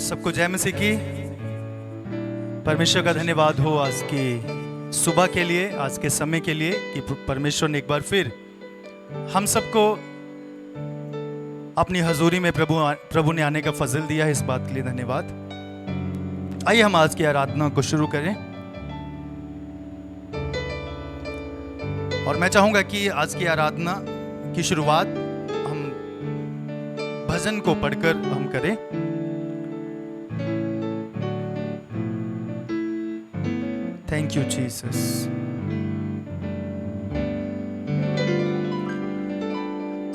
सबको जय मसीह की। परमेश्वर का धन्यवाद हो आज की सुबह के लिए, आज के समय के लिए कि परमेश्वर ने एक बार फिर हम सबको अपनी हजूरी में प्रभु ने आने का फजल दिया है। इस बात के लिए धन्यवाद। आइए हम आज की आराधना को शुरू करें और मैं चाहूंगा कि आज की आराधना की शुरुआत हम भजन को पढ़कर हम करें। Thank you Jesus.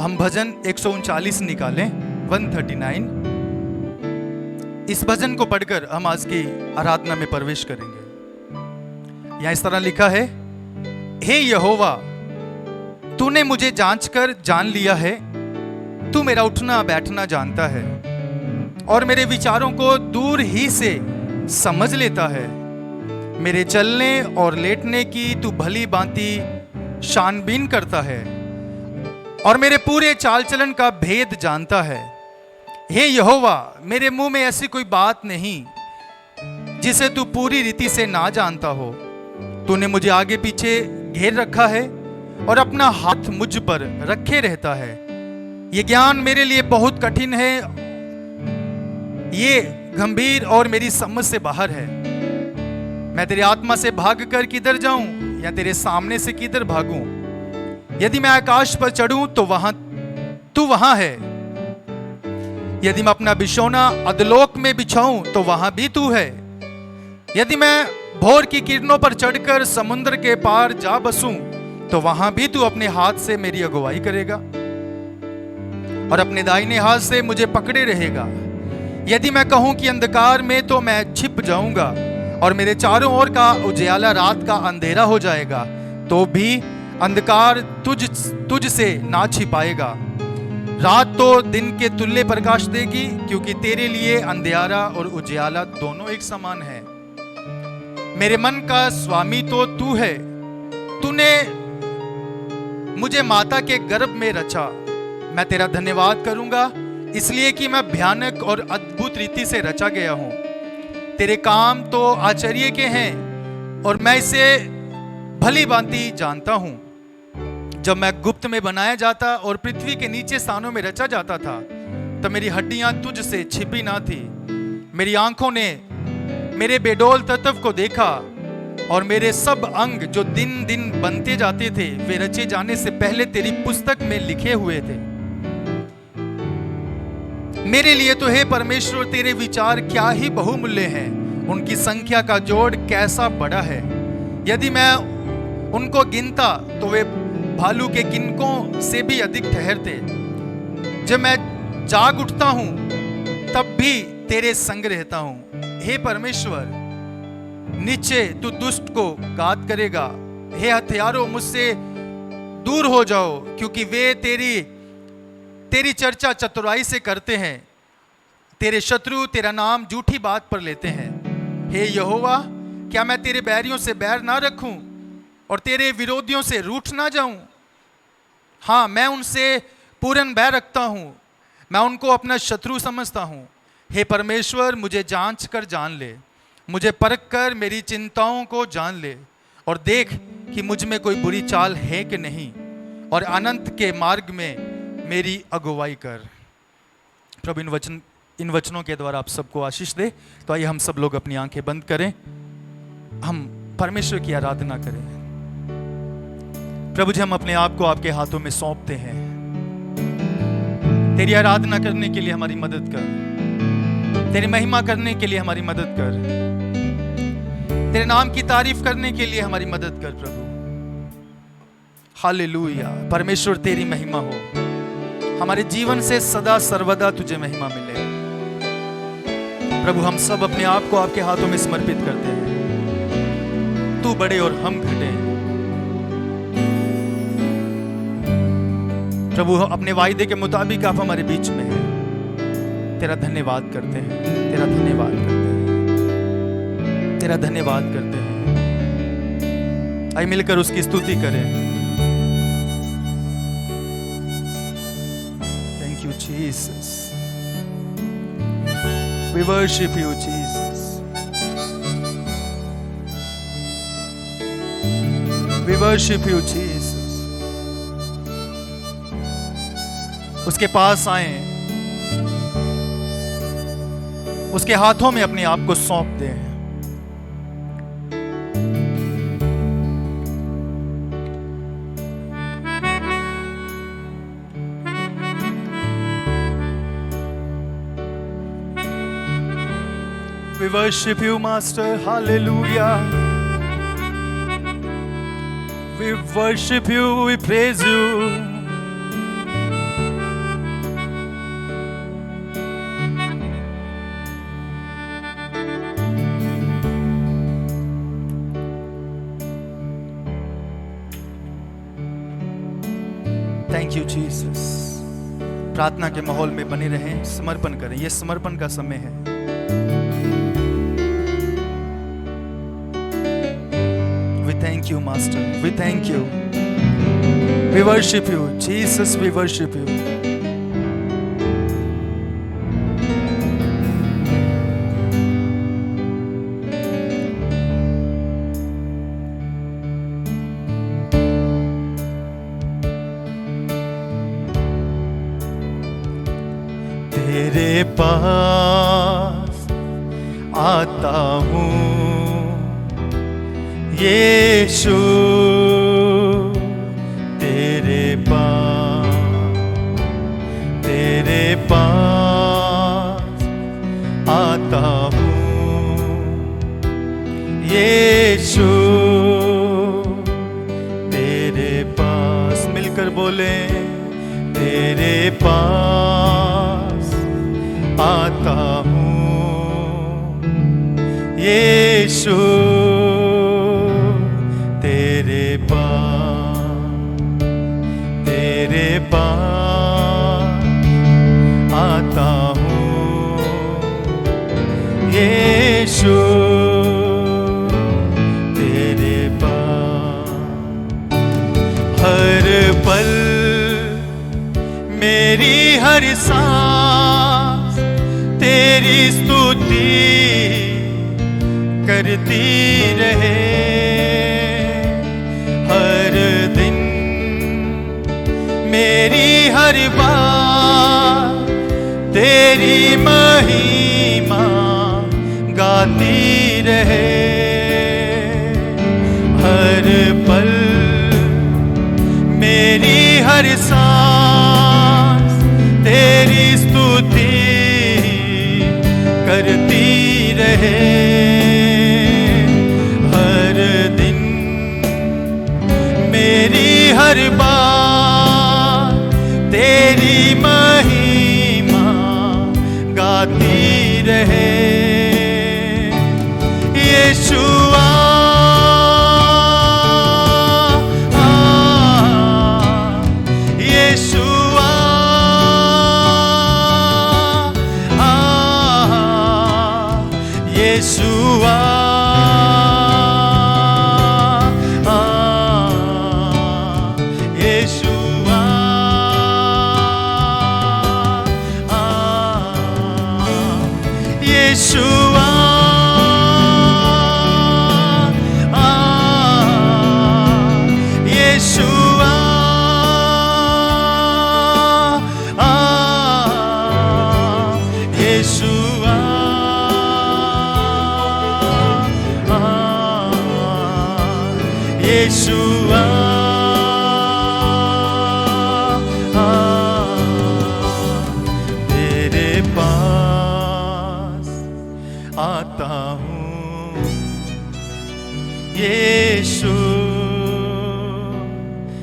हम भजन 139 निकालें, 139। इस भजन को पढ़कर हम आज की आराधना में प्रवेश करेंगे। यहां इस तरह लिखा है, हे यहोवा, तूने मुझे जांचकर जान लिया है। तू मेरा उठना बैठना जानता है और मेरे विचारों को दूर ही से समझ लेता है। मेरे चलने और लेटने की तू भली भांति छानबीन करता है और मेरे पूरे चाल चलन का भेद जानता है। हे यहोवा, मेरे मुंह में ऐसी कोई बात नहीं जिसे तू पूरी रीति से ना जानता हो। तूने मुझे आगे पीछे घेर रखा है और अपना हाथ मुझ पर रखे रहता है। ये ज्ञान मेरे लिए बहुत कठिन है, ये गंभीर और मेरी समझ से बाहर है। मैं तेरी आत्मा से भागकर किधर जाऊं या तेरे सामने से किधर भागूं? यदि मैं आकाश पर चढ़ूं तो वहां तू वहां है। यदि मैं अपना बिछौना अधलोक में बिछाऊं तो वहां भी तू है। यदि मैं भोर की किरणों पर चढ़कर समुद्र के पार जा बसूं तो वहां भी तू अपने हाथ से मेरी अगुवाई करेगा और अपने दाहिने हाथ से मुझे पकड़े रहेगा। यदि मैं कहूं कि अंधकार में तो मैं छिप जाऊंगा और मेरे चारों ओर का उजियाला रात का अंधेरा हो जाएगा, तो भी अंधकार तुझ से ना छिपाएगा। रात तो दिन के तुल्य प्रकाश देगी, क्योंकि तेरे लिए अंधियारा और उजियाला दोनों एक समान है। मेरे मन का स्वामी तो तू है। तूने मुझे माता के गर्भ में रचा। मैं तेरा धन्यवाद करूंगा, इसलिए कि मैं भयानक और अद्भुत रीति से रचा गया हूं। तेरे काम तो आश्चर्य के हैं और मैं इसे भली भांति जानता हूं। जब मैं गुप्त में बनाया जाता और पृथ्वी के नीचे स्थानों में रचा जाता था, तब मेरी हड्डियां तुझ से छिपी ना थी। मेरी आंखों ने मेरे बेडौल तत्व को देखा और मेरे सब अंग जो दिन दिन बनते जाते थे, वे रचे जाने से पहले तेरी पुस्तक में लिखे हुए थे। मेरे लिए तो हे परमेश्वर, तेरे विचार क्या ही बहुमूल्य हैं। उनकी संख्या का जोड़ कैसा बड़ा है। यदि मैं उनको गिनता तो वे भालू के किनकों से भी अधिक ठहरते। जब मैं जाग उठता हूं तब भी तेरे संग रहता हूं। हे परमेश्वर, नीचे तू दुष्ट को घात करेगा। हे हथियारों, मुझसे दूर हो जाओ, क्योंकि वे तेरी चर्चा चतुराई से करते हैं। तेरे शत्रु तेरा नाम झूठी बात पर लेते हैं। हे यहोवा, क्या मैं तेरे बैरियों से बैर ना रखूं और तेरे विरोधियों से रूठ ना जाऊं? हाँ, मैं उनसे पूर्ण बैर रखता हूं। मैं उनको अपना शत्रु समझता हूं। हे परमेश्वर, मुझे जांच कर जान ले। मुझे परख कर मेरी चिंताओं को जान ले और देख कि मुझ में कोई बुरी चाल है कि नहीं, और अनंत के मार्ग में मेरी अगुवाई कर। प्रभु इन वचनों के द्वारा आप सबको आशीष दे। तो आइए हम सब लोग अपनी आंखें बंद करें, हम परमेश्वर की आराधना करें। प्रभु जी, हम अपने आप को आपके हाथों में सौंपते हैं। तेरी आराधना करने के लिए हमारी मदद कर। तेरी महिमा करने के लिए हमारी मदद कर। तेरे नाम की तारीफ करने के लिए हमारी मदद कर प्रभु। हालेलुया। परमेश्वर, तेरी महिमा हो। हमारे जीवन से सदा सर्वदा तुझे महिमा मिले। प्रभु, हम सब अपने आप को आपके हाथों में समर्पित करते हैं। तू बड़े और हम घटे। प्रभु, अपने वायदे के मुताबिक आप हमारे बीच में हैं। तेरा धन्यवाद करते हैं, तेरा धन्यवाद करते हैं, तेरा धन्यवाद करते हैं। आइए मिलकर उसकी स्तुति करें। Thank you Jesus. We worship you, Jesus. We worship you, Jesus. उसके पास आए, उसके हाथों में अपने आप को सौंप दें। We worship you, Master. Hallelujah. We worship you. We praise you. Thank you, Jesus. प्रार्थना के माहौल में बने रहें, समर्पण करें। यह समर्पण का समय है। We thank you, Master. We thank you. We worship you, Jesus. We worship you. तेरे पास आता हूँ यीशु, तेरे पास आता हूँ यीशु, तेरे पास। मिलकर बोले, तेरे पास आता हूँ यीशु, तेरे पास आता हूँ यीशु, तेरे पास। हर पल मेरी हर सांस तेरी स्तुति करती रहे। हर दिन मेरी हर बात तेरी महिमा गाती रहे। हर पल मेरी हर सांस तेरी स्तुति करती रहे। हर दिन मेरी हर बात तेरी महिमा गाती रहे। यीशुआ यीशुआ यीशुआ यीशुआ यीशुआ यीशुआ यीशुआ यीशुआ तेरे पास आता हूँ यीशु,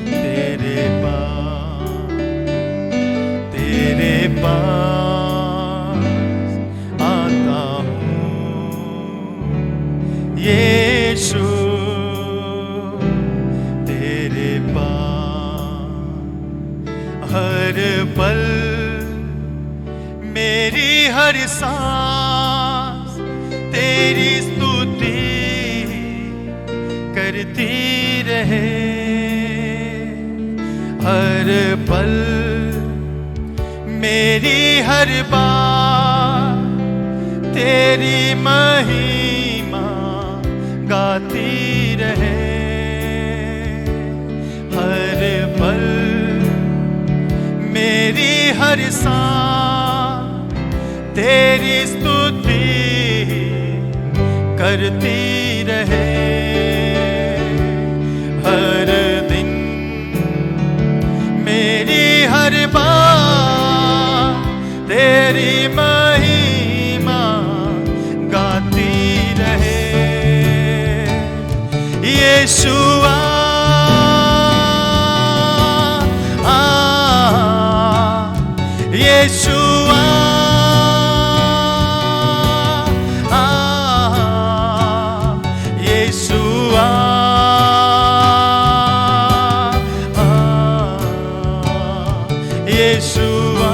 तेरे पास आता हूँ यीशु, तेरे पास। हर पल मेरी हर सांस तेरी स्तुति करती रहे। हर पल मेरी हर बात तेरी महिमा गाती रहे। हर पल मेरी हर सांस तेरी स्तुति करती रहे। हर दिन मेरी हर बात तेरी महिमा गाती रहे। यीशुआ यीशुआ यीशुआ यीशुआ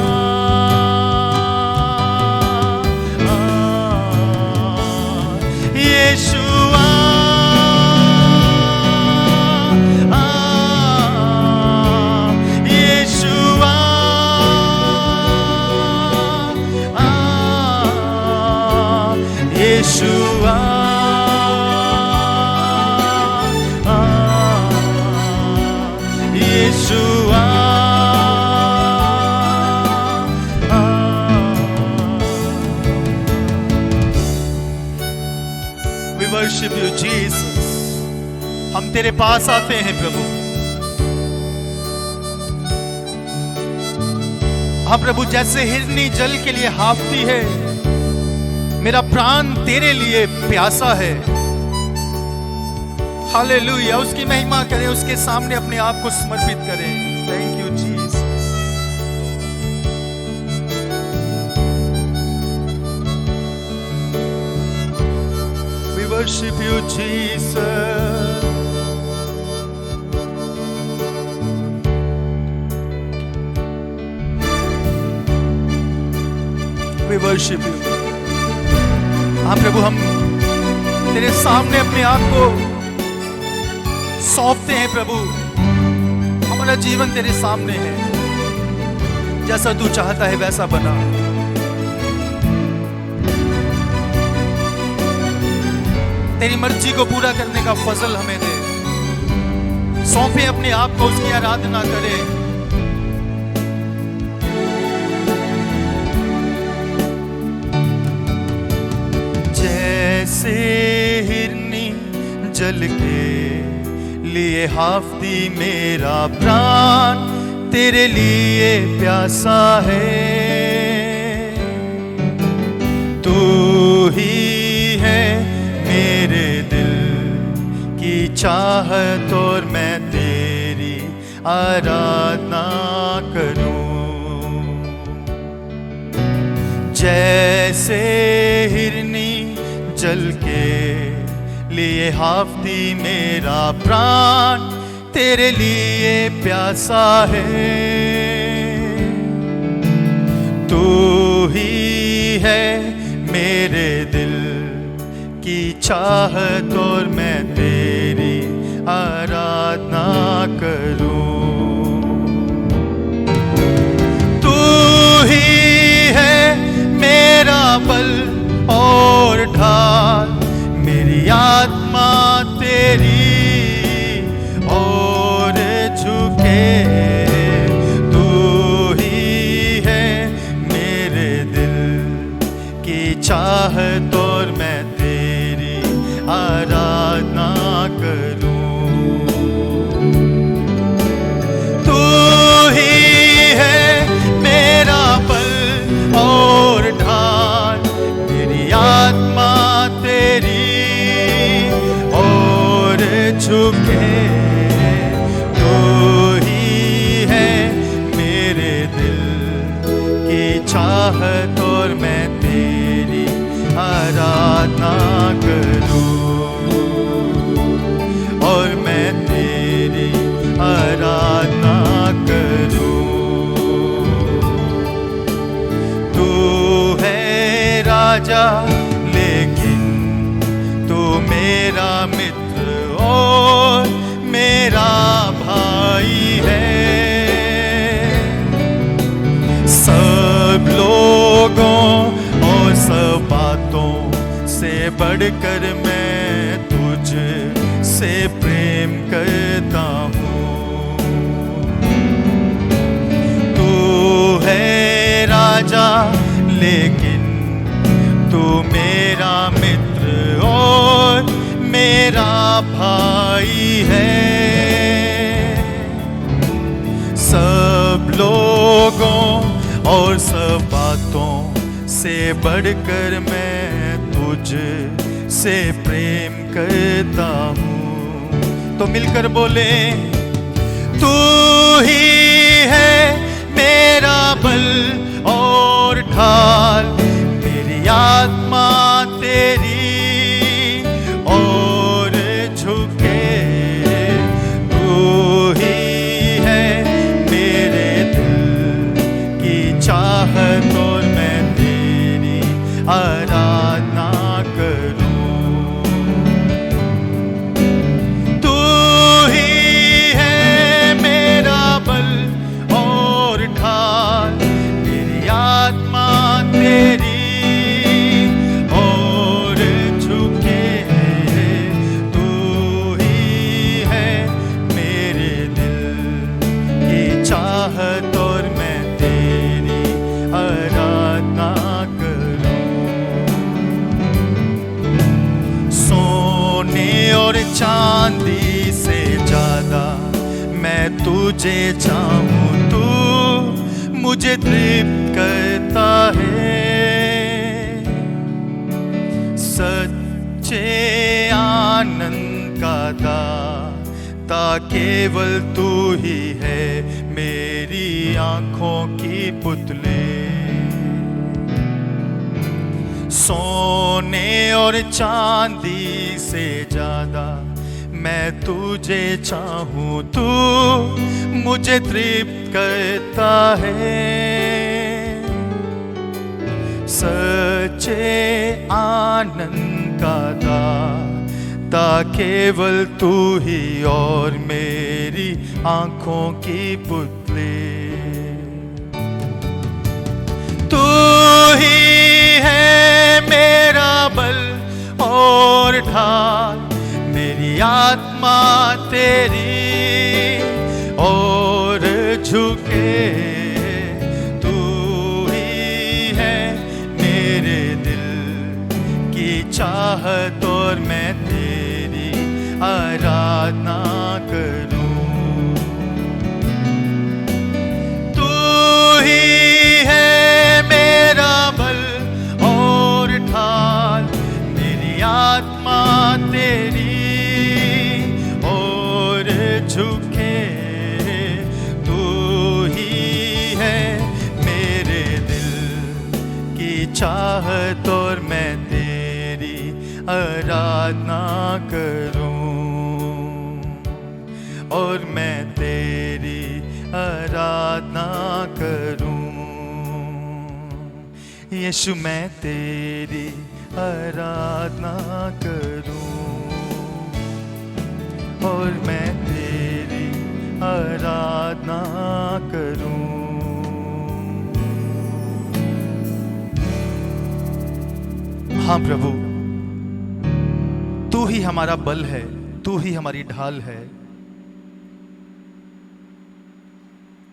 यीशुआ यीशुआ यीशुआ यीशुआ We worship you, Jesus. हम तेरे पास आते हैं प्रभु। हाँ प्रभु, जैसे हिरनी जल के लिए हाफती है, मेरा प्राण तेरे लिए प्यासा है। हालेलुया। उसकी महिमा करें, उसके सामने अपने आप को समर्पित करें। Thank you Jesus. We worship you, Jesus. We worship you. हाँ प्रभु, हम तेरे सामने अपने आप को सौंपते हैं प्रभु। हमारा जीवन तेरे सामने है, जैसा तू चाहता है वैसा बना। तेरी मर्जी को पूरा करने का फजल हमें दे। सौंपे अपने आप को, उसकी आराधना करें। जैसे हिरनी जल के लिए हाफती मेरा प्राण तेरे लिए प्यासा है। तू ही है मेरे दिल की चाहत और मैं तेरी आराधना करूं। जैसे हिरनी जल के लिए हाफती मेरा प्राण तेरे लिए प्यासा है। तू ही है मेरे दिल की चाहत और मैं तेरी आराधना करूं। तू ही है मेरा बल और ढाल, मेरी आत्मा तेरी और झुके। तू ही है मेरे दिल की चाहत और मैं तेरी आराधना करूं। तू ही है मेरा बल और ढाल, मेरी आत्मा तेरी और झुके। तू ही है मेरे दिल की चाहत और मैं तेरी आराधना करूं। और मैं तेरी आराधना करूं। तू है राजा लेकिन तू मेरा मित्र और मेरा भाई है। सब लोगों और सब बातों बढ़कर मैं तुझ से प्रेम करता हूँ। तू है राजा लेकिन तू मेरा मित्र और मेरा भाई है। सब लोगों और सब बातों से बढ़कर मैं तुझ से प्रेम करता हूँ। तो मिलकर बोले, तू ही है मेरा बल और ढाल, मेरी आत्मा तेरी और झुके। तू ही है मेरे दिल की चाहत और मैं तेरी आराधना करूं। तू ही है मेरा बल और ढाल, मेरी आत्मा तेरी और झुके। तू ही है मेरे दिल की चाहत और मैं तेरी आराधना करूं। सोने और चांदी से ज्यादा मैं तुझे चाहूं, तू मुझे तृप्त करता है। सच्चे आनंद का दाता केवल तू ही है, मेरी आंखों की पुतले। सोने और चांदी से ज्यादा मैं तुझे चाहूं, तू मुझे तृप्त करता है। सच्चे आनंद का दाता केवल तू ही और मेरी आंखों की पुतले। तू ही है मेरा बल और ढाल, मेरी आत्मा तेरी और झुके। तू ही है मेरे दिल की चाहत और मैं तेरी आराधना करूं। तू ही है मेरा बल और ढाल, मेरी आत्मा तेरी और झुके। तू ही है मेरे दिल की चाहत और मैं तेरी आराधना करूं, और मैं तेरी आराधना करूं। यीशु मैं तेरी आराधना करूं और मैं तेरी आराधना करूं। हाँ प्रभु, तू ही हमारा बल है, तू ही हमारी ढाल है,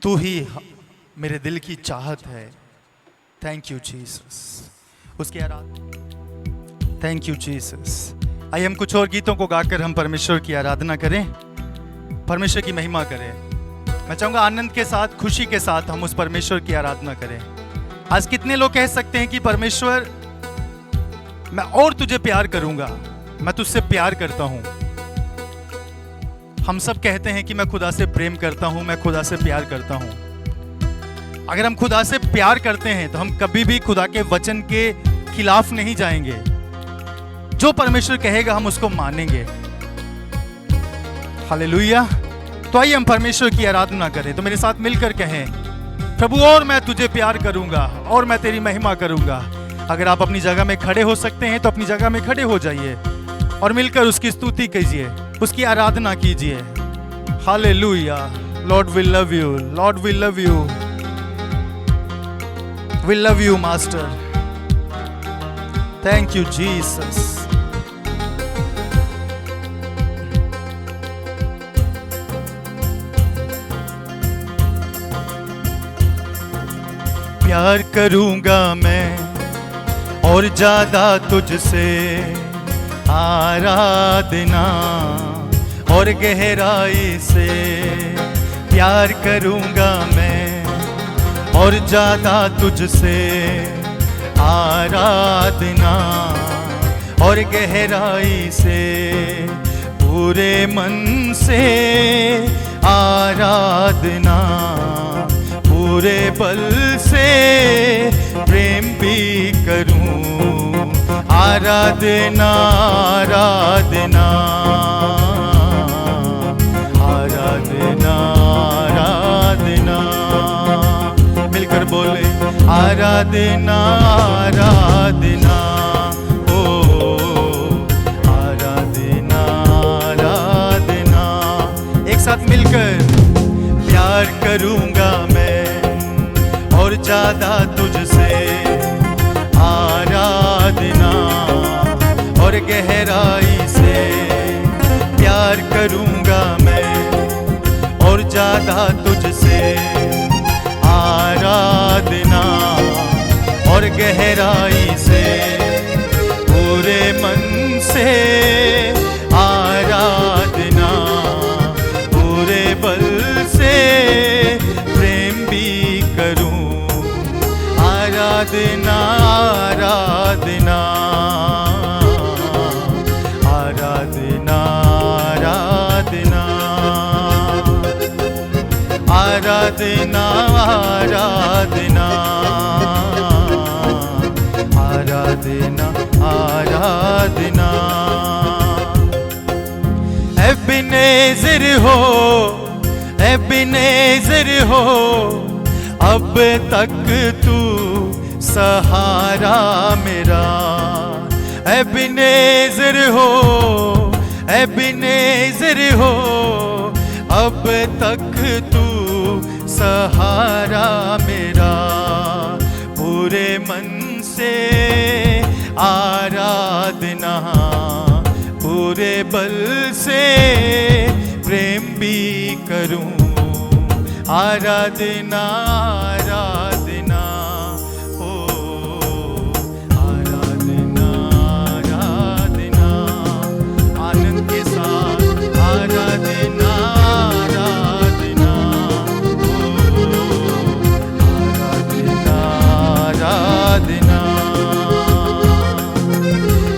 तू ही मेरे दिल की चाहत है। Thank you Jesus. उसके आराधना, थैंक यू जीसस। आइए हम कुछ और गीतों को गाकर हम परमेश्वर की आराधना करें, परमेश्वर की महिमा करें। मैं चाहूंगा आनंद के साथ, खुशी के साथ हम उस परमेश्वर की आराधना करें। आज कितने लोग कह सकते हैं कि परमेश्वर मैं और तुझे प्यार करूंगा, मैं तुझसे प्यार करता हूं। हम सब कहते हैं कि मैं खुदा से प्रेम करता हूं, मैं खुदा से प्यार करता हूं। अगर हम खुदा से प्यार करते हैं तो हम कभी भी खुदा के वचन के खिलाफ नहीं जाएंगे। जो परमेश्वर कहेगा हम उसको मानेंगे। हालेलुया। तो आइए हम परमेश्वर की आराधना करें। तो मेरे साथ मिलकर कहें, प्रभु और मैं तुझे प्यार करूंगा और मैं तेरी महिमा करूंगा। अगर आप अपनी जगह में खड़े हो सकते हैं तो अपनी जगह में खड़े हो जाइए और मिलकर उसकी स्तुति कीजिए, उसकी आराधना कीजिए। Hallelujah. Lord we love you, lord we love you, we love you master. Thank you Jesus. प्यार करूंगा मैं और ज्यादा तुझसे, आराधना और गहराई से प्यार करूंगा मैं और ज्यादा तुझसे, आराधना और गहराई से, पूरे मन से आराधना, पूरे बल से प्रेम भी करूं, आराधना आराधना आराधना आराधना, मिलकर बोले आराधना आराधना, ओ आराधना आराधना। एक साथ मिलकर प्यार करूंगा मैं और ज्यादा तुझसे, आराधना और गहराई से प्यार करूंगा मैं और ज्यादा तुझसे, आराधना और गहराई से, पूरे मन से आराधना, पूरे बल से प्रेम भी करूं, आराधना आराधना आराधना आराधना आराधना आराधना आराधना आराधना। एबेनेज़र हो, एबेनेज़र हो, अब तक तू सहारा मेरा, एबेनेज़र हो, एबेनेज़र हो, अब तक तू सहारा मेरा, पूरे मन से आराधना, पूरे बल से प्रेम भी करूं, आराधना आराधना, ओ आराधना आराधना, आनंद के साथ आराधना आराधना, ओ आराधना आराधना।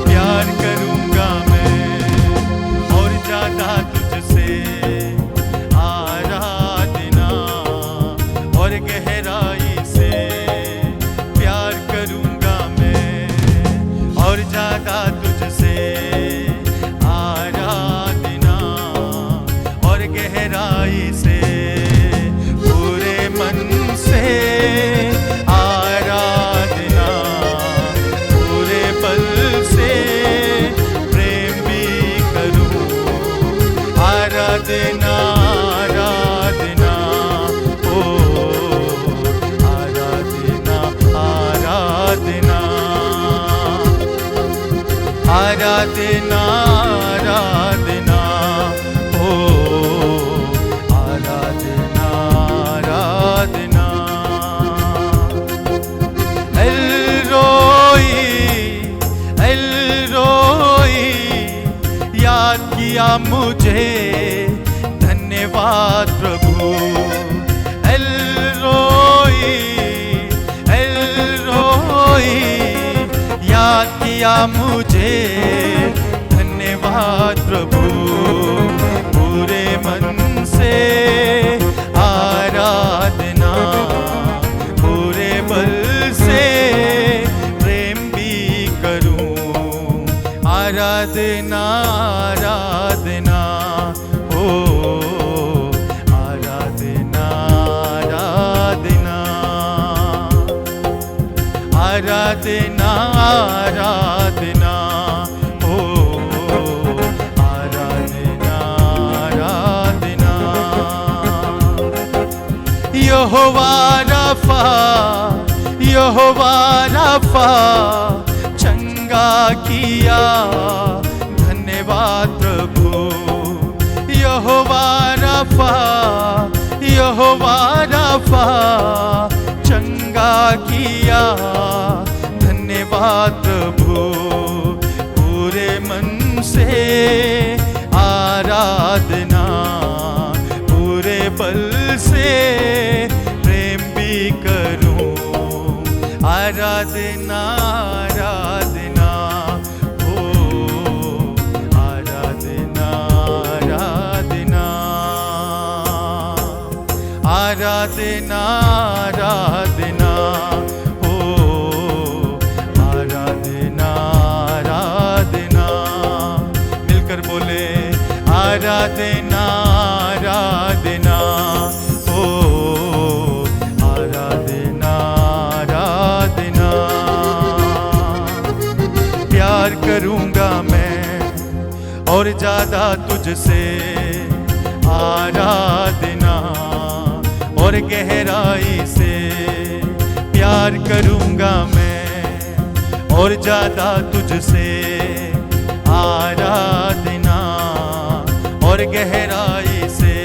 प्यार करूंगा मैं और ज्यादा तुझसे, और गहराई से प्यार करूंगा मैं और ज्यादा तुझसे, आराधना और गहराई से, पूरे मन से आराधना, पूरे बल से प्रेम भी करूं, आराधना आराधना, ओ आराधना आराधना, ओ आराधना आराधना। एलरोई एलरोई याद किया मुझे, धन्यवाद प्रभु। एलरोई एलरोई याद किया मुझे, धन्यवाद प्रभु, पूरे मन से आराधना, पूरे बल से प्रेम भी करूं, आराधना आराधना, ओ आराधना आराधना आराधना आराधना, ओ आराधना आराधना। यहोवा रफा, यहोवा रफा, चंगा किया, धन्यवाद प्रभु। यहोवा रफा, यहोवा रफा, चंगा आराधना, पूरे बल से प्रेम भी करूं। आराधना आराधना हो, आराधना आराधना, आराधना आराधना हो, आराधना आराधना। मिलकर बोले आराधना आराधना हो, आराधना आराधना। प्यार करूंगा मैं और ज्यादा तुझसे, आराधना और गहराई से। प्यार करूंगा मैं और ज्यादा तुझसे, आराधना और गहराई से।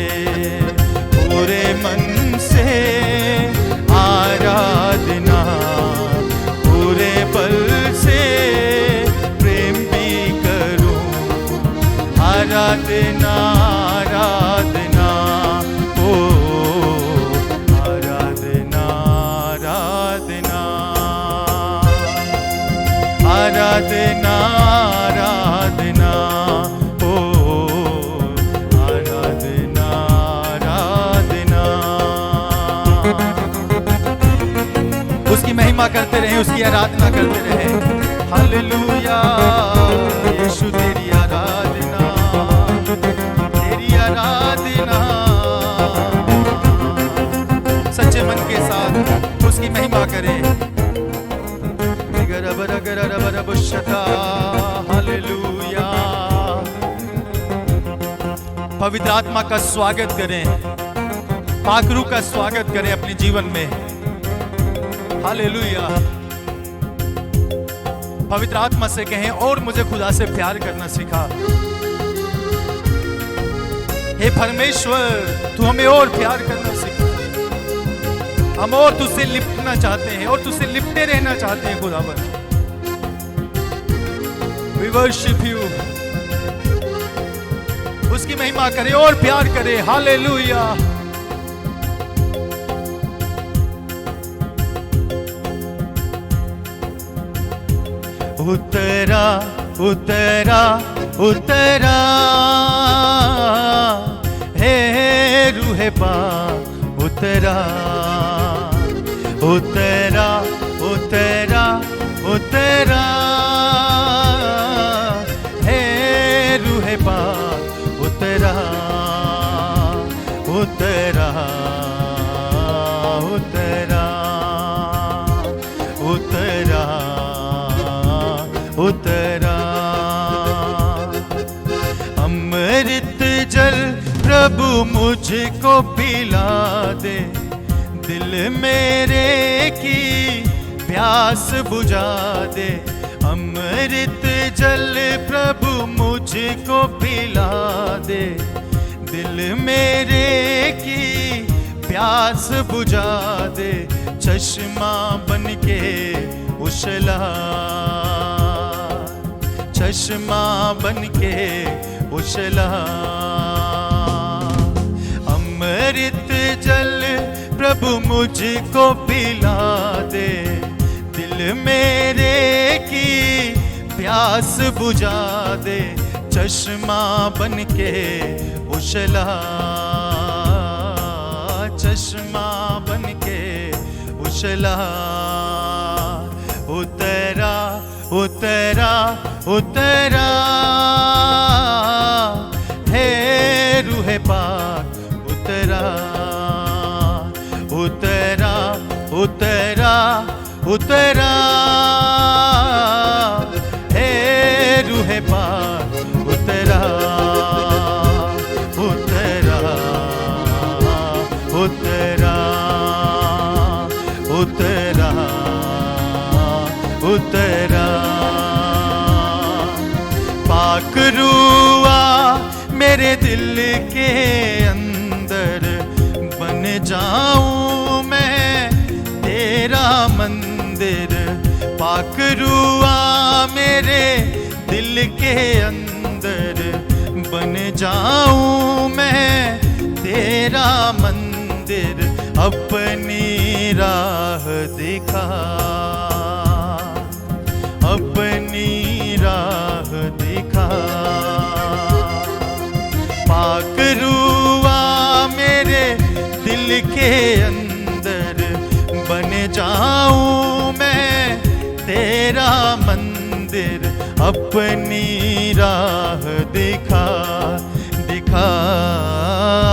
पूरे मन से आराधना, पूरे बल से प्रेम भी करूं। आराधना आराधना हो, आराधना आराधना, आराधना आराधना हो, आराधना आराधना। उसकी महिमा करते रहे, उसकी आराधना करते रहे। हालेलुया, यीशु तेरी आराधना, तेरी आराधना। सच्चे मन के साथ उसकी महिमा करें। हालेलुया। पवित्र आत्मा का स्वागत करें, पाखरू का स्वागत करें अपने जीवन में। हालेलुया। पवित्र आत्मा से कहें, और मुझे खुदा से प्यार करना सिखा। हे परमेश्वर, तू हमें और प्यार करना सिखा। हम और तुझसे लिपटना चाहते हैं और तुझसे लिपटे रहना चाहते हैं खुदावन। We worship you। उसकी महिमा करे और प्यार करे। हालेलुया। उतरा उतरा उतरा हे रूहे पाक, उतरा उतरा उतरा उतरा हे रूहे पाक, उतरा उतरा उतरा उतरा उतरा। अमृत जल प्रभु मुझको पिला दे, दिल मेरे की प्यास बुझा दे। अमृत जल प्रभु मुझको पिला दे, दिल मेरे की प्यास बुझा दे। चश्मा बनके उछला, चश्मा बनके उछला। अमृत जल प्रभु मुझको पिला दे, दिल मेरे की प्यास बुझा दे। चश्मा बनके उछला, चश्मा बनके उछला। उतरा उतरा उतरा हे रूहे पाक, उतरा उतरा उतरा उतरा हे रूहे पाक, उतरा उतरा उतरा उतरा उतरा। पाक रूआ मेरे दिल के अंदर, बन जाऊं मैं तेरा मंदिर। पाक रूआ मेरे दिल के अंदर बन जाऊं मैं तेरा मंदिर, अपनी राह दिखा, अपनी राह दिखा। पाक रूआ मेरे दिल के अंदर बन जाऊं मैं तेरा मंदिर, अपनी राह दिखा, दिखा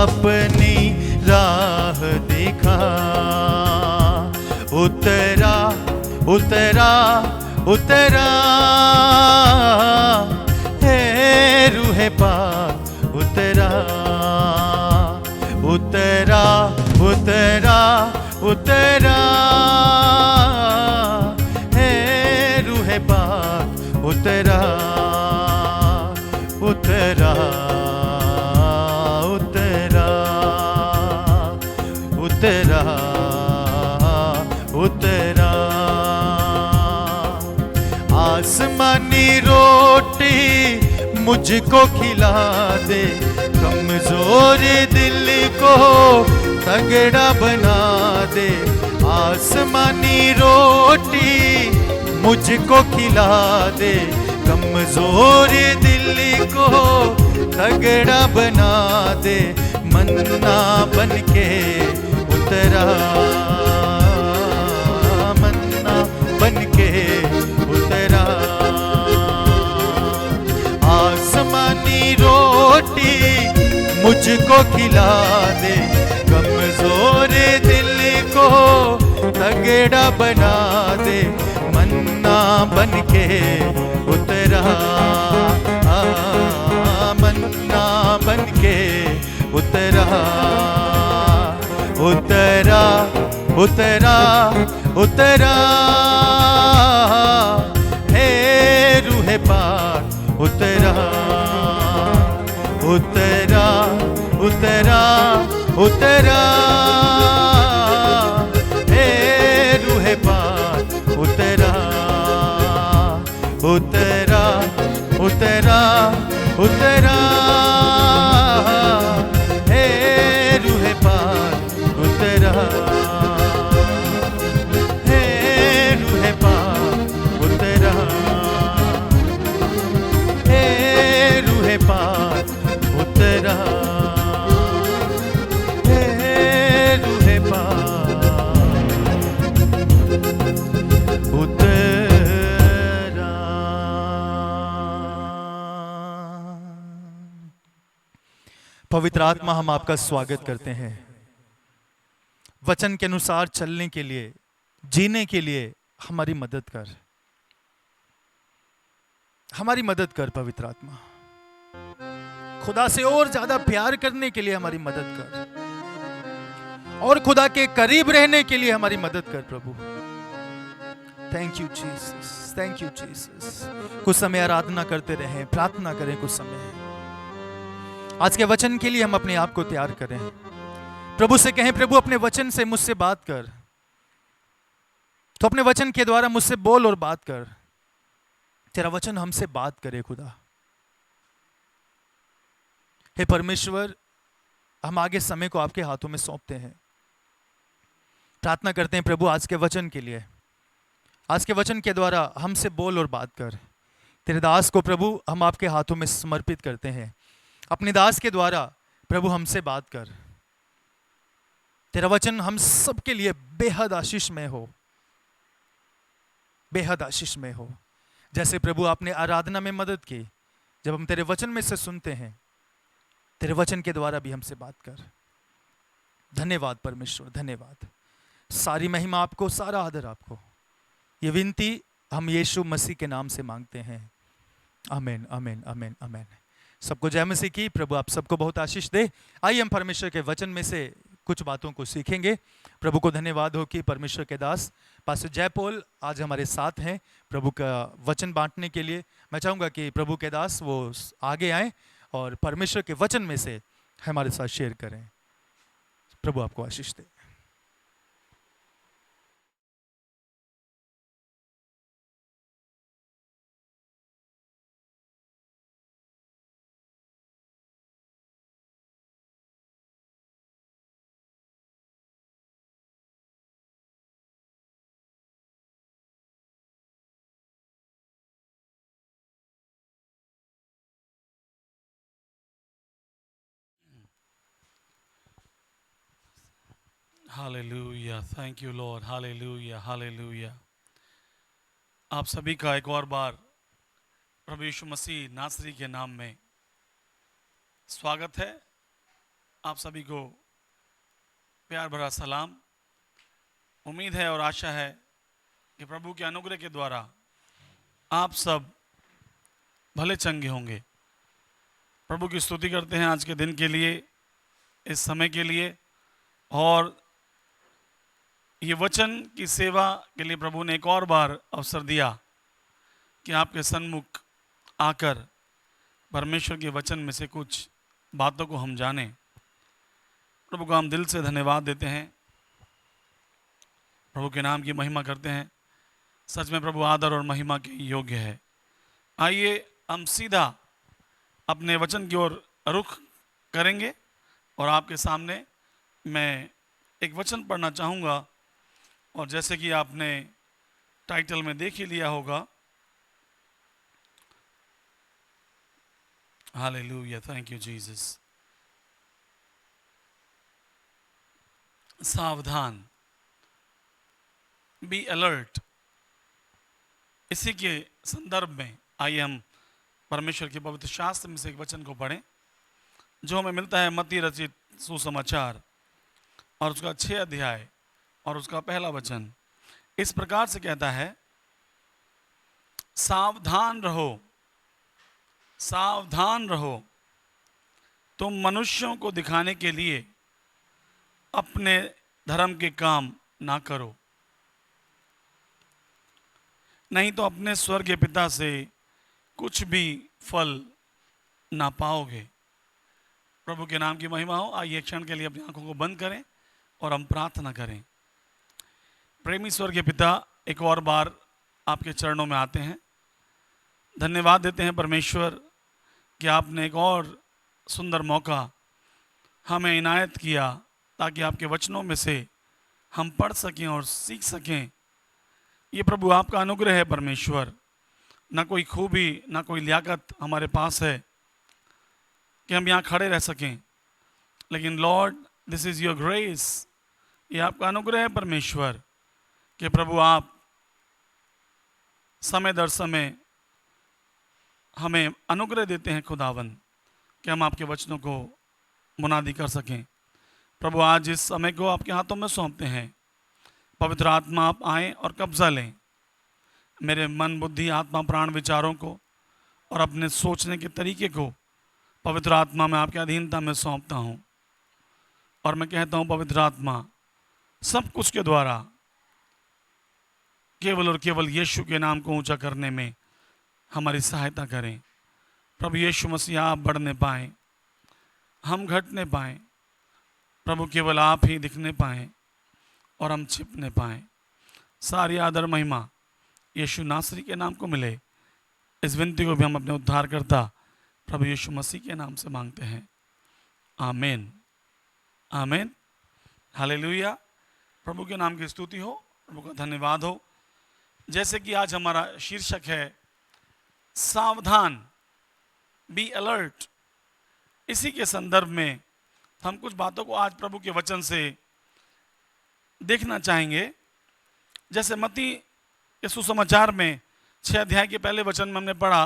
अपनी राह दिखा। उतरा उतरा उतरा हे रूहे पाक, उतरा उतरा उतरा उतरा हे रूहे पाक, उतरा उतरा उतरा उतरा उतरा। आसमानी रोटी मुझको खिला दे, कमजोर दिल को तगड़ा बना दे। आसमानी रोटी मुझको खिला दे, कमजोर दिल को तगड़ा बना दे। मन्ना बनके उतरा, मन्ना बनके उतरा। आसमानी रोटी मुझको खिला दे, कमजोर दिल को तगड़ा बना दे। मन्ना बनके उतरा, मन्ना बनके उतरा। उतरा उतरा उतरा हे रूहे पाक, उतरा उतरा उतरा उतरा हे रूहे पाक, उतरा उतरा उतरा उतरा हे रूहे पाक, उतरा हे रूहे पाक, उतरा हे रूहे पाक, उतरा हे रूहे पाक, उतरा। पवित्र आत्मा, हम आपका स्वागत करते हैं। वचन के अनुसार चलने के लिए, जीने के लिए हमारी मदद कर, हमारी मदद कर पवित्र आत्मा। खुदा से और ज्यादा प्यार करने के लिए हमारी मदद कर, और खुदा के करीब रहने के लिए हमारी मदद कर प्रभु। Thank you Jesus, thank you Jesus. कुछ समय आराधना करते रहें, प्रार्थना करें कुछ समय। आज के वचन के लिए हम अपने आप को तैयार करें। प्रभु से कहें, प्रभु अपने वचन से मुझसे बात कर, तो अपने वचन के द्वारा मुझसे बोल और बात कर। तेरा वचन हमसे बात करे खुदा। हे परमेश्वर, हम आगे समय को आपके हाथों में सौंपते हैं। प्रार्थना करते हैं प्रभु आज के वचन के लिए। आज के वचन के द्वारा हमसे बोल और बात कर। तेरे दास को प्रभु हम आपके हाथों में समर्पित करते हैं। अपने दास के द्वारा प्रभु हमसे बात कर। तेरा वचन हम सबके लिए बेहद आशीषमय हो, बेहद आशीषमय हो। जैसे प्रभु आपने आराधना में मदद की, जब हम तेरे वचन में से सुनते हैं, तेरे वचन के द्वारा भी हमसे बात कर। धन्यवाद परमेश्वर, धन्यवाद। सारी महिमा आपको, सारा आदर आपको। ये विनती हम यीशु मसीह के नाम से मांगते हैं। आमीन, आमीन, आमीन, आमीन। सबको जय मसीह की। प्रभु आप सबको बहुत आशीष दे। आइए हम परमेश्वर के वचन में से कुछ बातों को सीखेंगे। प्रभु को धन्यवाद हो कि परमेश्वर के दास पास्टर जयपोल आज हमारे साथ हैं प्रभु का वचन बांटने के लिए। मैं चाहूँगा कि प्रभु के दास वो आगे आएँ और परमेश्वर के वचन में से हमारे साथ शेयर करें। प्रभु आपको आशीष दे। Hallelujah, thank you lord, hallelujah, hallelujah. आप सभी का एक और बार प्रभु यीशु मसीह नासरी के नाम में स्वागत है। आप सभी को प्यार भरा सलाम। उम्मीद है और आशा है कि प्रभु के अनुग्रह के द्वारा आप सब भले चंगे होंगे। प्रभु की स्तुति करते हैं आज के दिन के लिए, इस समय के लिए, और ये वचन की सेवा के लिए प्रभु ने एक और बार अवसर दिया कि आपके सन्मुख आकर परमेश्वर के वचन में से कुछ बातों को हम जानें। प्रभु का हम दिल से धन्यवाद देते हैं, प्रभु के नाम की महिमा करते हैं। सच में प्रभु आदर और महिमा के योग्य है। आइए हम सीधा अपने वचन की ओर रुख करेंगे और आपके सामने मैं एक वचन पढ़ना चाहूँगा। और जैसे कि आपने टाइटल में देख ही लिया होगा, हालेलुया, थैंक यू जीसस। सावधान, बी अलर्ट। इसी के संदर्भ में आइए हम परमेश्वर के पवित्र शास्त्र में से एक वचन को पढ़ें जो हमें मिलता है मत्ती रचित सुसमाचार और उसका 6 अध्याय और उसका पहला वचन इस प्रकार से कहता है, सावधान रहो, सावधान रहो, तुम मनुष्यों को दिखाने के लिए अपने धर्म के काम ना करो, नहीं तो अपने स्वर्ग के पिता से कुछ भी फल ना पाओगे। प्रभु के नाम की महिमा हो। आइए क्षण के लिए अपनी आंखों को बंद करें और हम प्रार्थना करें। प्रेमी स्वर्ग के पिता, एक और बार आपके चरणों में आते हैं। धन्यवाद देते हैं परमेश्वर कि आपने एक और सुंदर मौका हमें इनायत किया ताकि आपके वचनों में से हम पढ़ सकें और सीख सकें। ये प्रभु आपका अनुग्रह है परमेश्वर। ना कोई खूबी, ना कोई लियाकत हमारे पास है कि हम यहाँ खड़े रह सकें, लेकिन Lord this is your grace. ये आपका अनुग्रह है परमेश्वर कि प्रभु आप समय दर समय हमें अनुग्रह देते हैं खुदावन कि हम आपके वचनों को मुनादी कर सकें। प्रभु आज इस समय को आपके हाथों में सौंपते हैं। पवित्र आत्मा आप आएँ और कब्जा लें मेरे मन, बुद्धि, आत्मा, प्राण, विचारों को और अपने सोचने के तरीके को पवित्र आत्मा में आपके अधीनता में सौंपता हूँ। और मैं कहता हूँ पवित्र आत्मा सब कुछ के द्वारा केवल और केवल यीशु के नाम को ऊंचा करने में हमारी सहायता करें। प्रभु यीशु मसीह आप बढ़ने पाएँ, हम घटने पाएँ। प्रभु केवल आप ही दिखने पाएँ और हम छिपने पाएँ। सारी आदर महिमा यीशु नासरी के नाम को मिले। इस विनती को भी हम अपने उद्धारकर्ता प्रभु यीशु मसीह के नाम से मांगते हैं, आमीन, आमीन, हालेलुया। प्रभु के नाम की स्तुति हो, प्रभु का धन्यवाद हो। जैसे कि आज हमारा शीर्षक है सावधान, बी अलर्ट, इसी के संदर्भ में हम कुछ बातों को आज प्रभु के वचन से देखना चाहेंगे। जैसे मत्ती के सुसमाचार में 6 अध्याय के पहले वचन में हमने पढ़ा,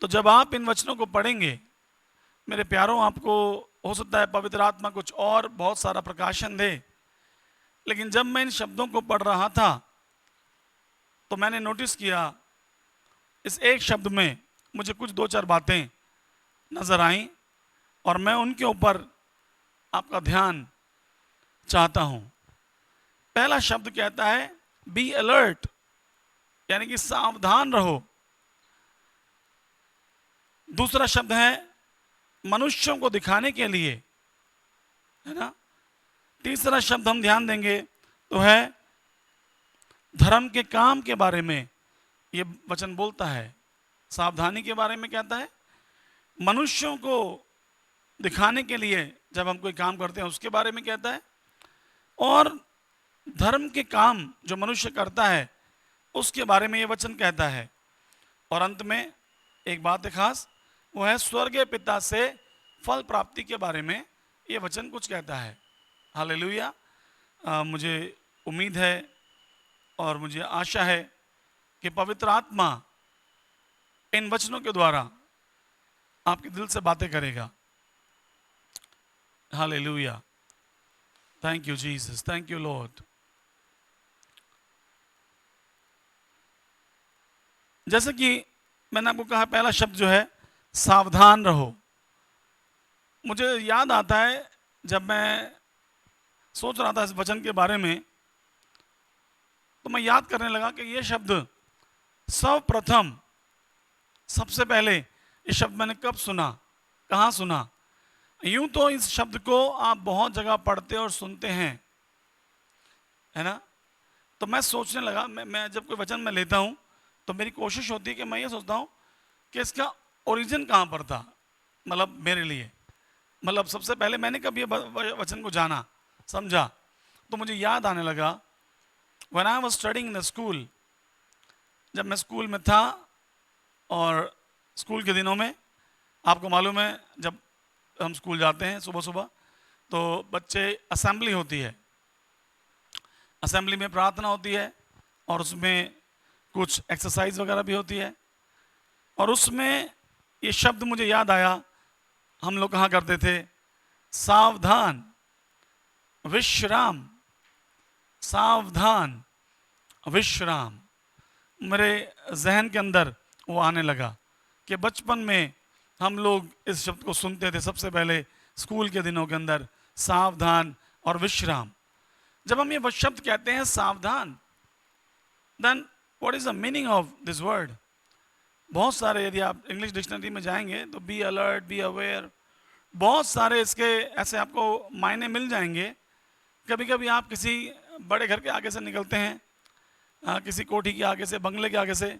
तो जब आप इन वचनों को पढ़ेंगे मेरे प्यारों, आपको हो सकता है पवित्र आत्मा कुछ और बहुत सारा प्रकाशन दे, लेकिन जब मैं इन शब्दों को पढ़ रहा था तो मैंने नोटिस किया इस एक शब्द में मुझे कुछ 2-4 बातें नजर आईं और मैं उनके ऊपर आपका ध्यान चाहता हूं। पहला शब्द कहता है बी अलर्ट, यानी कि सावधान रहो। दूसरा शब्द है मनुष्यों को दिखाने के लिए, है ना। तीसरा शब्द हम ध्यान देंगे तो है धर्म के काम के बारे में ये वचन बोलता है। सावधानी के बारे में कहता है, मनुष्यों को दिखाने के लिए जब हम कोई काम करते हैं उसके बारे में कहता है, और धर्म के काम जो मनुष्य करता है उसके बारे में ये वचन कहता है। और अंत में एक बात है खास, वो है स्वर्गीय पिता से फल प्राप्ति के बारे में ये वचन कुछ कहता है। हालेलुया। मुझे उम्मीद है और मुझे आशा है कि पवित्र आत्मा इन वचनों के द्वारा आपके दिल से बातें करेगा। Hallelujah, thank you Jesus, thank you Lord. जैसे कि मैंने आपको कहा, पहला शब्द जो है सावधान रहो। मुझे याद आता है जब मैं सोच रहा था इस वचन के बारे में, तो मैं याद करने लगा कि ये शब्द सर्वप्रथम, सबसे पहले ये शब्द मैंने कब सुना, कहाँ सुना। यूं तो इस शब्द को आप बहुत जगह पढ़ते और सुनते हैं, है ना। तो मैं सोचने लगा, मैं जब कोई वचन मैं लेता हूँ तो मेरी कोशिश होती है कि मैं ये सोचता हूँ कि इसका ओरिजिन कहाँ पर था, मतलब मेरे लिए, मतलब सबसे पहले मैंने कब ये वचन को जाना, समझा। तो मुझे याद आने लगा when I was studying in the school, जब मैं स्कूल में था। और स्कूल के दिनों में आपको मालूम है, जब हम स्कूल जाते हैं सुबह सुबह तो बच्चे, असेंबली होती है, असेंबली में प्रार्थना होती है और उसमें कुछ एक्सरसाइज वगैरह भी होती है। और उसमें ये शब्द मुझे याद आया, हम लोग कहा करते थे सावधान विश्राम, सावधान विश्राम। मेरे जहन के अंदर वो आने लगा कि बचपन में हम लोग इस शब्द को सुनते थे सबसे पहले स्कूल के दिनों के अंदर, सावधान और विश्राम। जब हम ये शब्द कहते हैं सावधान, then what is the meaning of this word. बहुत सारे, यदि आप इंग्लिश डिक्शनरी में जाएंगे तो बी अलर्ट, बी अवेयर, बहुत सारे इसके ऐसे आपको मायने मिल जाएंगे। कभी कभी आप किसी बड़े घर के आगे से निकलते हैं, किसी कोठी के आगे से, बंगले के आगे से,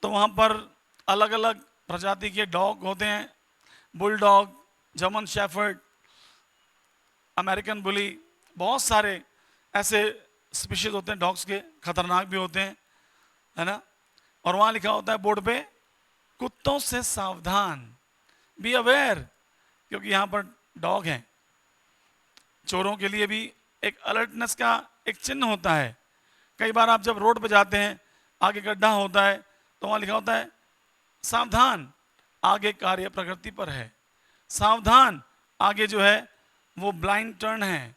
तो वहाँ पर अलग अलग प्रजाति के डॉग होते हैं, bull dog, German shepherd, American bully, बहुत सारे ऐसे स्पीशीज होते हैं डॉग्स के, खतरनाक भी होते हैं, है ना। और वहाँ लिखा होता है बोर्ड पे, कुत्तों से सावधान, बी अवेयर, क्योंकि यहाँ पर डॉग हैं। चोरों के लिए भी एक अलर्टनेस का एक चिन्ह होता है। कई बार आप जब रोड पे जाते हैं, आगे गड्ढा होता है तो वहाँ लिखा होता है सावधान, आगे कार्य प्रकृति पर है, सावधान, आगे जो है वो ब्लाइंड टर्न है।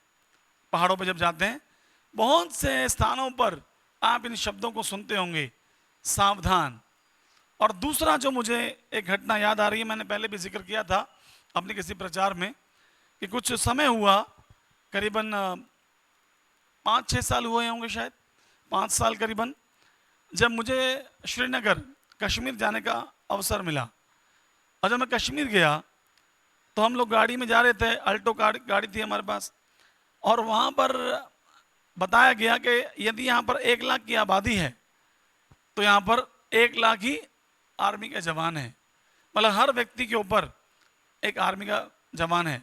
पहाड़ों पर जब जाते हैं, बहुत से स्थानों पर आप इन शब्दों को सुनते होंगे, सावधान। और दूसरा जो मुझे एक घटना याद आ रही है, मैंने पहले भी जिक्र किया था अपने किसी प्रचार में, कि कुछ समय हुआ, करीबन 5-6 साल हुए होंगे, शायद 5 साल करीबन, जब मुझे श्रीनगर, कश्मीर जाने का अवसर मिला। और जब मैं कश्मीर गया तो हम लोग गाड़ी में जा रहे थे, अल्टो गाड़ी थी हमारे पास, और वहाँ पर बताया गया कि यदि यहाँ पर 1 लाख की आबादी है तो यहाँ पर 1 लाख ही आर्मी के जवान हैं, मतलब हर व्यक्ति के ऊपर एक आर्मी का जवान है।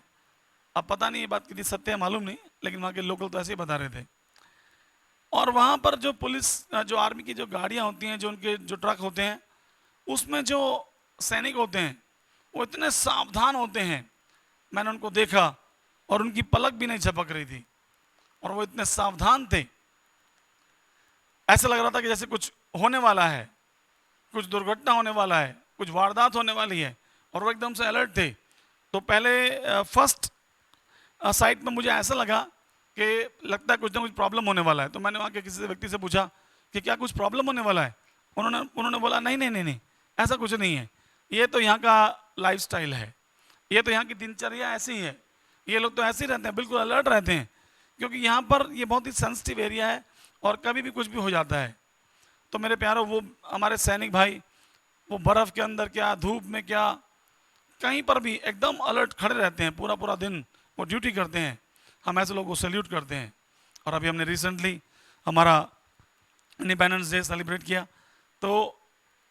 अब पता नहीं ये बात कितनी सत्य है, मालूम नहीं, लेकिन वहाँ के लोकल तो ऐसे ही बता रहे थे। और वहाँ पर जो पुलिस, जो आर्मी की जो गाड़ियाँ होती हैं, जो उनके जो ट्रक होते हैं, उसमें जो सैनिक होते हैं वो इतने सावधान होते हैं, मैंने उनको देखा और उनकी पलक भी नहीं झपक रही थी, और वो इतने सावधान थे, ऐसा लग रहा था कि जैसे कुछ होने वाला है, कुछ दुर्घटना होने वाला है, कुछ वारदात होने वाली है, और वो एकदम से अलर्ट थे। तो पहले फर्स्ट साइट में मुझे ऐसा लगा कि लगता है कुछ ना कुछ प्रॉब्लम होने वाला है। तो मैंने वहाँ के किसी व्यक्ति से पूछा कि क्या कुछ प्रॉब्लम होने वाला है। उन्होंने बोला नहीं नहीं नहीं नहीं, ऐसा कुछ नहीं है, ये तो यहाँ का लाइफस्टाइल है, ये तो यहाँ की दिनचर्या ऐसी है, ये लोग तो ऐसे ही रहते हैं, बिल्कुल अलर्ट रहते हैं, क्योंकि यहाँ पर ये बहुत ही सेंसिटिव एरिया है और कभी भी कुछ भी हो जाता है। तो मेरे प्यारों, वो हमारे सैनिक भाई, वो बर्फ़ के अंदर क्या, धूप में क्या, कहीं पर भी एकदम अलर्ट खड़े रहते हैं, पूरा पूरा दिन वो ड्यूटी करते हैं। हम ऐसे लोगों को सैल्यूट करते हैं। और अभी हमने रिसेंटली हमारा इंडिपेंडेंस डे सेलिब्रेट किया, तो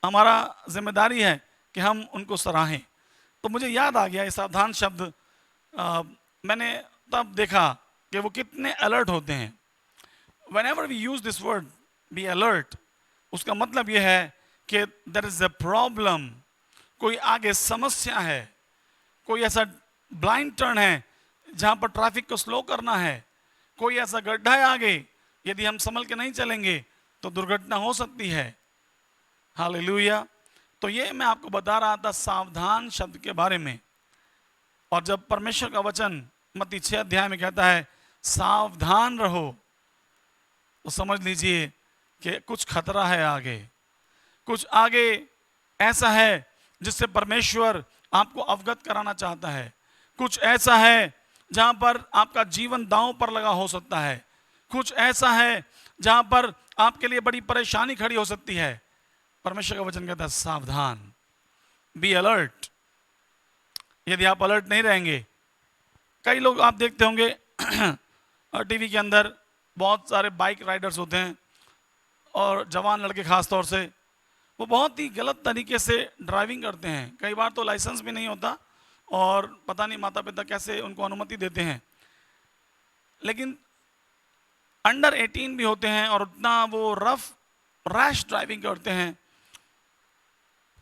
हमारा जिम्मेदारी है कि हम उनको सराहें। तो मुझे याद आ गया ये सावधान शब्द, मैंने तब देखा कि वो कितने अलर्ट होते हैं। Whenever we use this word, be alert, उसका मतलब ये है कि there is a problem, कोई आगे समस्या है, कोई ऐसा ब्लाइंड टर्न है जहाँ पर ट्रैफिक को स्लो करना है, कोई ऐसा गड्ढा है आगे, यदि हम संभल के नहीं चलेंगे तो दुर्घटना हो सकती है। हालेलुया। तो ये मैं आपको बता रहा था सावधान शब्द के बारे में। और जब परमेश्वर का वचन मत्ती 6 अध्याय में कहता है सावधान रहो, तो समझ लीजिए कि कुछ खतरा है आगे, कुछ आगे ऐसा है जिससे परमेश्वर आपको अवगत कराना चाहता है। कुछ ऐसा है जहां पर आपका जीवन दांव पर लगा हो सकता है। कुछ ऐसा है जहां पर आपके लिए बड़ी परेशानी खड़ी हो सकती है। परमेश्वर का वचन कहता है सावधान, बी अलर्ट। यदि आप अलर्ट नहीं रहेंगे, कई लोग आप देखते होंगे टीवी के अंदर बहुत सारे बाइक राइडर्स होते हैं, और जवान लड़के खास तौर से, वो बहुत ही गलत तरीके से ड्राइविंग करते हैं। कई बार तो लाइसेंस भी नहीं होता और पता नहीं माता पिता कैसे उनको अनुमति देते हैं। लेकिन अंडर 18 भी होते हैं और उतना वो रफ रैश ड्राइविंग करते हैं,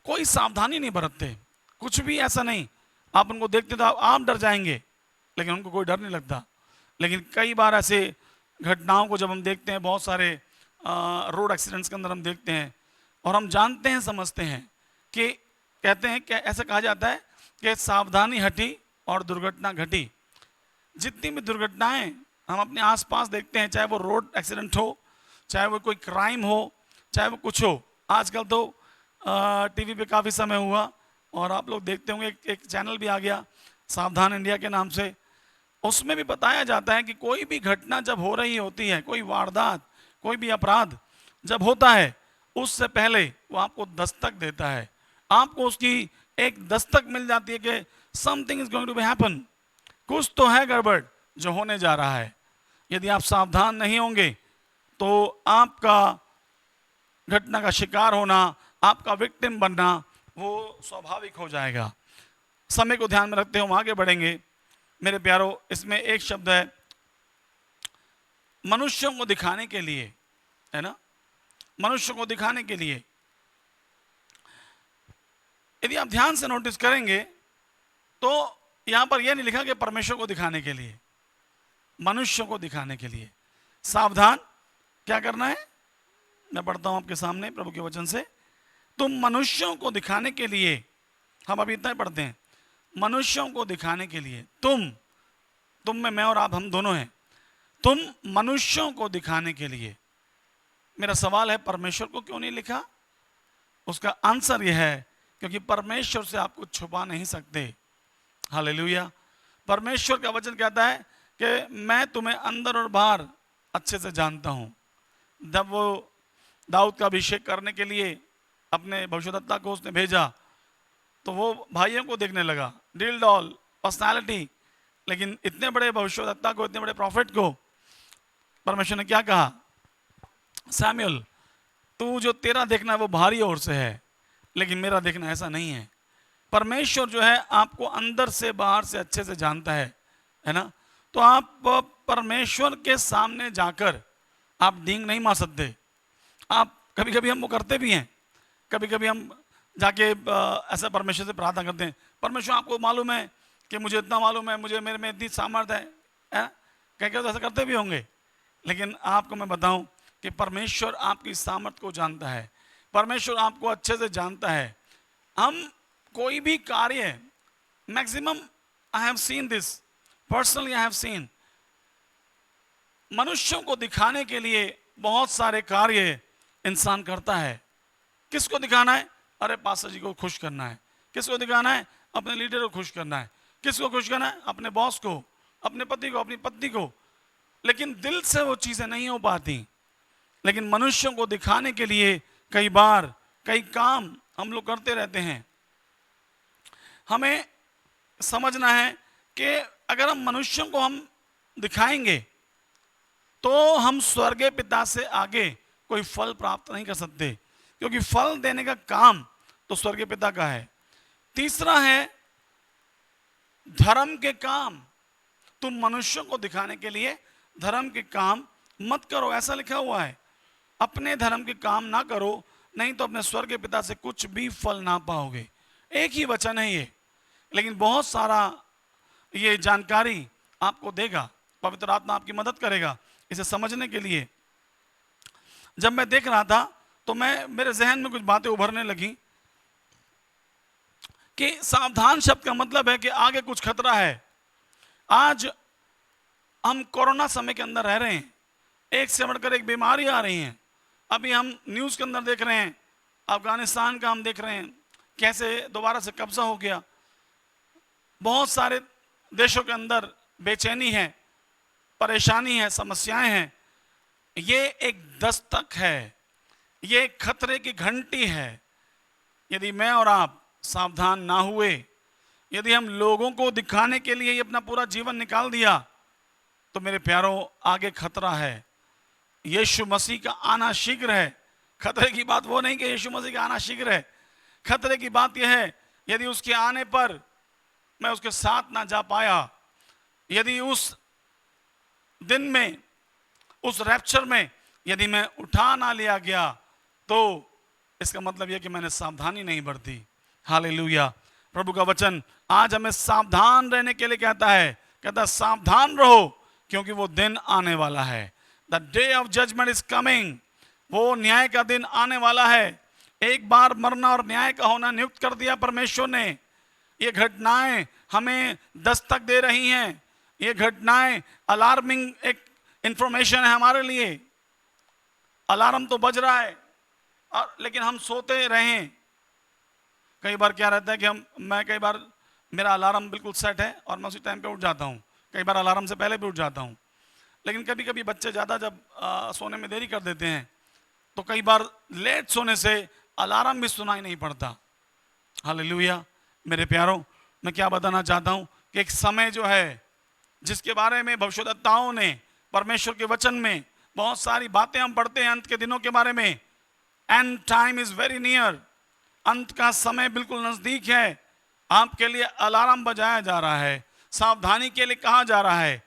कोई सावधानी नहीं बरतते, कुछ भी ऐसा नहीं। आप उनको देखते तो आप डर जाएंगे, लेकिन उनको कोई डर नहीं लगता। लेकिन कई बार ऐसे घटनाओं को जब हम देखते हैं, बहुत सारे रोड एक्सीडेंट्स के अंदर हम देखते हैं, और हम जानते हैं, समझते हैं कि कहते हैं कि ऐसा कहा जाता है कि सावधानी हटी और दुर्घटना घटी। जितनी भी दुर्घटनाएं हम अपने आसपास देखते हैं, चाहे वो रोड एक्सीडेंट हो, चाहे वो कोई क्राइम हो, चाहे वो कुछ हो। आजकल तो टीवी पे काफ़ी समय हुआ और आप लोग देखते होंगे, एक चैनल भी आ गया सावधान इंडिया के नाम से। उसमें भी बताया जाता है कि कोई भी घटना जब हो रही होती है, कोई वारदात, कोई भी अपराध जब होता है, उससे पहले वो आपको दस्तक देता है। आपको उसकी एक दस्तक मिल जाती है कि something is going to be happen, कुछ तो है गड़बड़ जो होने जा रहा है। यदि आप सावधान नहीं होंगे तो आपका घटना का शिकार होना, आपका विक्टिम बनना, वो स्वाभाविक हो जाएगा। समय को ध्यान में रखते हुए हम आगे बढ़ेंगे मेरे प्यारों। इसमें एक शब्द है मनुष्यों को दिखाने के लिए, है ना, मनुष्यों को दिखाने के लिए। यदि आप ध्यान से नोटिस करेंगे तो यहां पर यह नहीं लिखा कि परमेश्वर को दिखाने के लिए, मनुष्यों को दिखाने के लिए। सावधान क्या करना है, मैं पढ़ता हूं आपके सामने प्रभु के वचन से। तुम मनुष्यों को दिखाने के लिए, हम अभी इतना ही पढ़ते हैं, मनुष्यों को दिखाने के लिए। तुम में मैं और आप, हम दोनों हैं। तुम मनुष्यों को दिखाने के लिए। मेरा सवाल है, परमेश्वर को क्यों नहीं लिखा? उसका आंसर यह है क्योंकि परमेश्वर से आप कुछ छुपा नहीं सकते। हालेलुया। परमेश्वर का वचन कहता है कि मैं तुम्हें अंदर और बाहर अच्छे से जानता हूं। जब वो दाऊद का अभिषेक करने के लिए अपने भविष्यद्वक्ता को उसने भेजा, तो वो भाइयों को देखने लगा, डील डॉल पर्सनालिटी। लेकिन इतने बड़े भविष्यद्वक्ता को, इतने बड़े प्रॉफिट को परमेश्वर ने क्या कहा? सैमुअल, तू जो तेरा देखना है वो बाहरी ओर से है, लेकिन मेरा देखना ऐसा नहीं है। परमेश्वर जो है आपको अंदर से बाहर से अच्छे से जानता है ना। तो आप परमेश्वर के सामने जाकर आप डींग नहीं मार सकते। आप कभी कभी हम वो करते भी हैं, कभी कभी हम जाके ऐसा परमेश्वर से प्रार्थना करते हैं, परमेश्वर आपको मालूम है कि मुझे इतना मालूम है, मुझे मेरे में इतनी सामर्थ्य है। कह तो ऐसा करते भी होंगे, लेकिन आपको मैं बताऊं कि परमेश्वर आपकी सामर्थ्य को जानता है, परमेश्वर आपको अच्छे से जानता है। हम कोई भी कार्य, maximum I have seen this personally, I have seen, मनुष्यों को दिखाने के लिए बहुत सारे कार्य इंसान करता है। किसको दिखाना है? अरे पास्टर जी को खुश करना है। किसको दिखाना है? अपने लीडर को खुश करना है। किसको खुश करना है? अपने बॉस को, अपने पति को, अपनी पत्नी को। लेकिन दिल से वो चीजें नहीं हो पाती। लेकिन मनुष्यों को दिखाने के लिए कई बार कई काम हम लोग करते रहते हैं। हमें समझना है कि अगर हम मनुष्यों को हम दिखाएंगे तो हम स्वर्गीय पिता से आगे कोई फल प्राप्त नहीं कर सकते, क्योंकि फल देने का काम तो स्वर्गीय पिता का है। तीसरा है धर्म के काम। तुम मनुष्यों को दिखाने के लिए धर्म के काम मत करो, ऐसा लिखा हुआ है। अपने धर्म के काम ना करो, नहीं तो अपने स्वर्गीय पिता से कुछ भी फल ना पाओगे। एक ही वचन है ये, लेकिन बहुत सारा ये जानकारी आपको देगा। पवित्र आत्मा आपकी मदद करेगा इसे समझने के लिए। जब मैं देख रहा था तो मेरे जहन में कुछ बातें उभरने लगी कि सावधान शब्द का मतलब है कि आगे कुछ खतरा है। आज हम कोरोना समय के अंदर रह रहे हैं, एक से बढ़कर एक बीमारी आ रही है। अभी हम न्यूज़ के अंदर देख रहे हैं, अफगानिस्तान का हम देख रहे हैं कैसे दोबारा से कब्जा हो गया। बहुत सारे देशों के अंदर बेचैनी है, परेशानी है, समस्याएं हैं। ये एक दस्तक है, ये एक खतरे की घंटी है। यदि मैं और आप सावधान ना हुए, यदि हम लोगों को दिखाने के लिए अपना पूरा जीवन निकाल दिया, तो मेरे प्यारों आगे खतरा है। यीशु मसीह का आना शीघ्र है। खतरे की बात वो नहीं कि यीशु मसीह का आना शीघ्र है, खतरे की बात यह है यदि उसके आने पर मैं उसके साथ ना जा पाया, यदि उस दिन में, उस रैप्चर में यदि मैं उठा ना लिया गया, तो इसका मतलब यह कि मैंने सावधानी नहीं बरती। हालेलुया। प्रभु का वचन आज हमें सावधान रहने के लिए कहता है सावधान रहो क्योंकि वो दिन आने वाला है। The day of judgement is coming. वो न्याय का दिन आने वाला है। एक बार मरना और न्याय का होना नियुक्त कर दिया परमेश्वर ने। ये घटनाएं हमें दस्तक दे रही हैं। ये घटनाएं अलार्मिंग एक इंफॉर्मेशन है हमारे लिए। अलार्म तो बज रहा है और लेकिन हम सोते रहें। कई बार क्या रहता है कि मैं कई बार मेरा अलार्म बिल्कुल सेट है और मैं उसी टाइम पे उठ जाता हूँ। कई बार अलार्म से पहले भी उठ जाता हूँ। लेकिन कभी कभी बच्चे ज़्यादा जब सोने में देरी कर देते हैं तो कई बार लेट सोने से अलार्म भी सुनाई नहीं पड़ता। हालेलुया। मेरे प्यारों, मैं क्या बताना चाहता हूँ कि एक समय जो है जिसके बारे में भविष्यद्वक्ताओं ने परमेश्वर के वचन में बहुत सारी बातें हम पढ़ते हैं अंत के दिनों के बारे में। And time is very near. अंत का समय बिल्कुल नजदीक है। आपके लिए अलार्म बजाया जा रहा है, सावधानी के लिए कहा जा रहा है।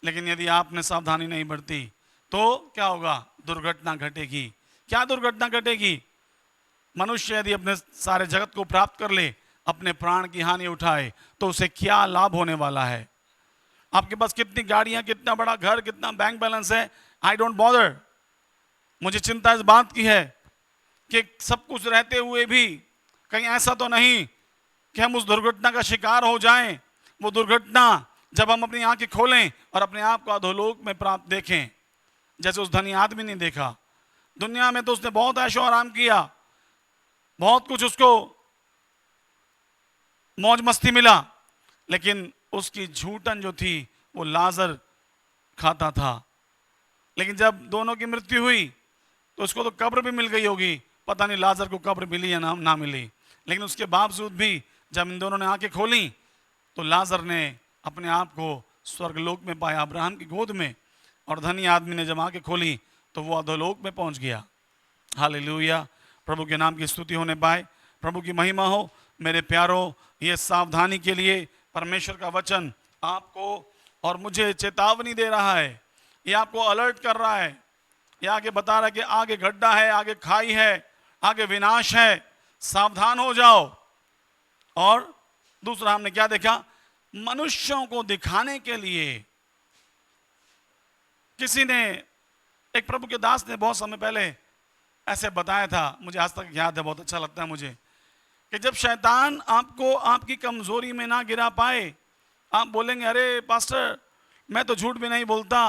लेकिन यदि आपने सावधानी नहीं बरती तो क्या होगा? दुर्घटना घटेगी। क्या दुर्घटना घटेगी? मनुष्य यदि अपने सारे जगत को प्राप्त कर ले, अपने प्राण की हानि उठाए, तो उसे क्या लाभ होने वाला है? आपके पास कितनी गाड़ियां, कितना बड़ा घर, कितना बैंक बैलेंस है, आई डोंट बॉदर। मुझे चिंता इस बात की है कि सब कुछ रहते हुए भी कहीं ऐसा तो नहीं कि हम उस दुर्घटना का शिकार हो जाएं। वो दुर्घटना जब हम अपनी आंखें खोलें और अपने आप को अधोलोक में प्राप्त देखें, जैसे उस धनी आदमी ने देखा। दुनिया में तो उसने बहुत ऐशो आराम किया, बहुत कुछ उसको मौज मस्ती मिला, लेकिन उसकी झूठन जो थी वो लाजर खाता था। लेकिन जब दोनों की मृत्यु हुई तो उसको तो कब्र भी मिल गई होगी। पता नहीं लाजर को कब्र मिली या ना मिली, लेकिन उसके बावजूद भी जब इन दोनों ने आंखें खोली तो लाजर ने अपने आप को स्वर्गलोक में पाया, अब्राहम की गोद में। और धनी आदमी ने जब आंखें खोली तो वो अधोलोक में पहुंच गया। हालेलुया। प्रभु के नाम की स्तुति होने पाए, प्रभु की महिमा हो। मेरे प्यारों, ये सावधानी के लिए परमेश्वर का वचन आपको और मुझे चेतावनी दे रहा है। ये आपको अलर्ट कर रहा है। ये आगे बता रहा है कि आगे गड्ढा है, आगे खाई है, आगे विनाश है, सावधान हो जाओ। और दूसरा हमने क्या देखा? मनुष्यों को दिखाने के लिए किसी ने, एक प्रभु के दास ने बहुत समय पहले ऐसे बताया था, मुझे आज तक याद है, बहुत अच्छा लगता है मुझे, कि जब शैतान आपको आपकी कमजोरी में ना गिरा पाए, आप बोलेंगे अरे पास्टर मैं तो झूठ भी नहीं बोलता,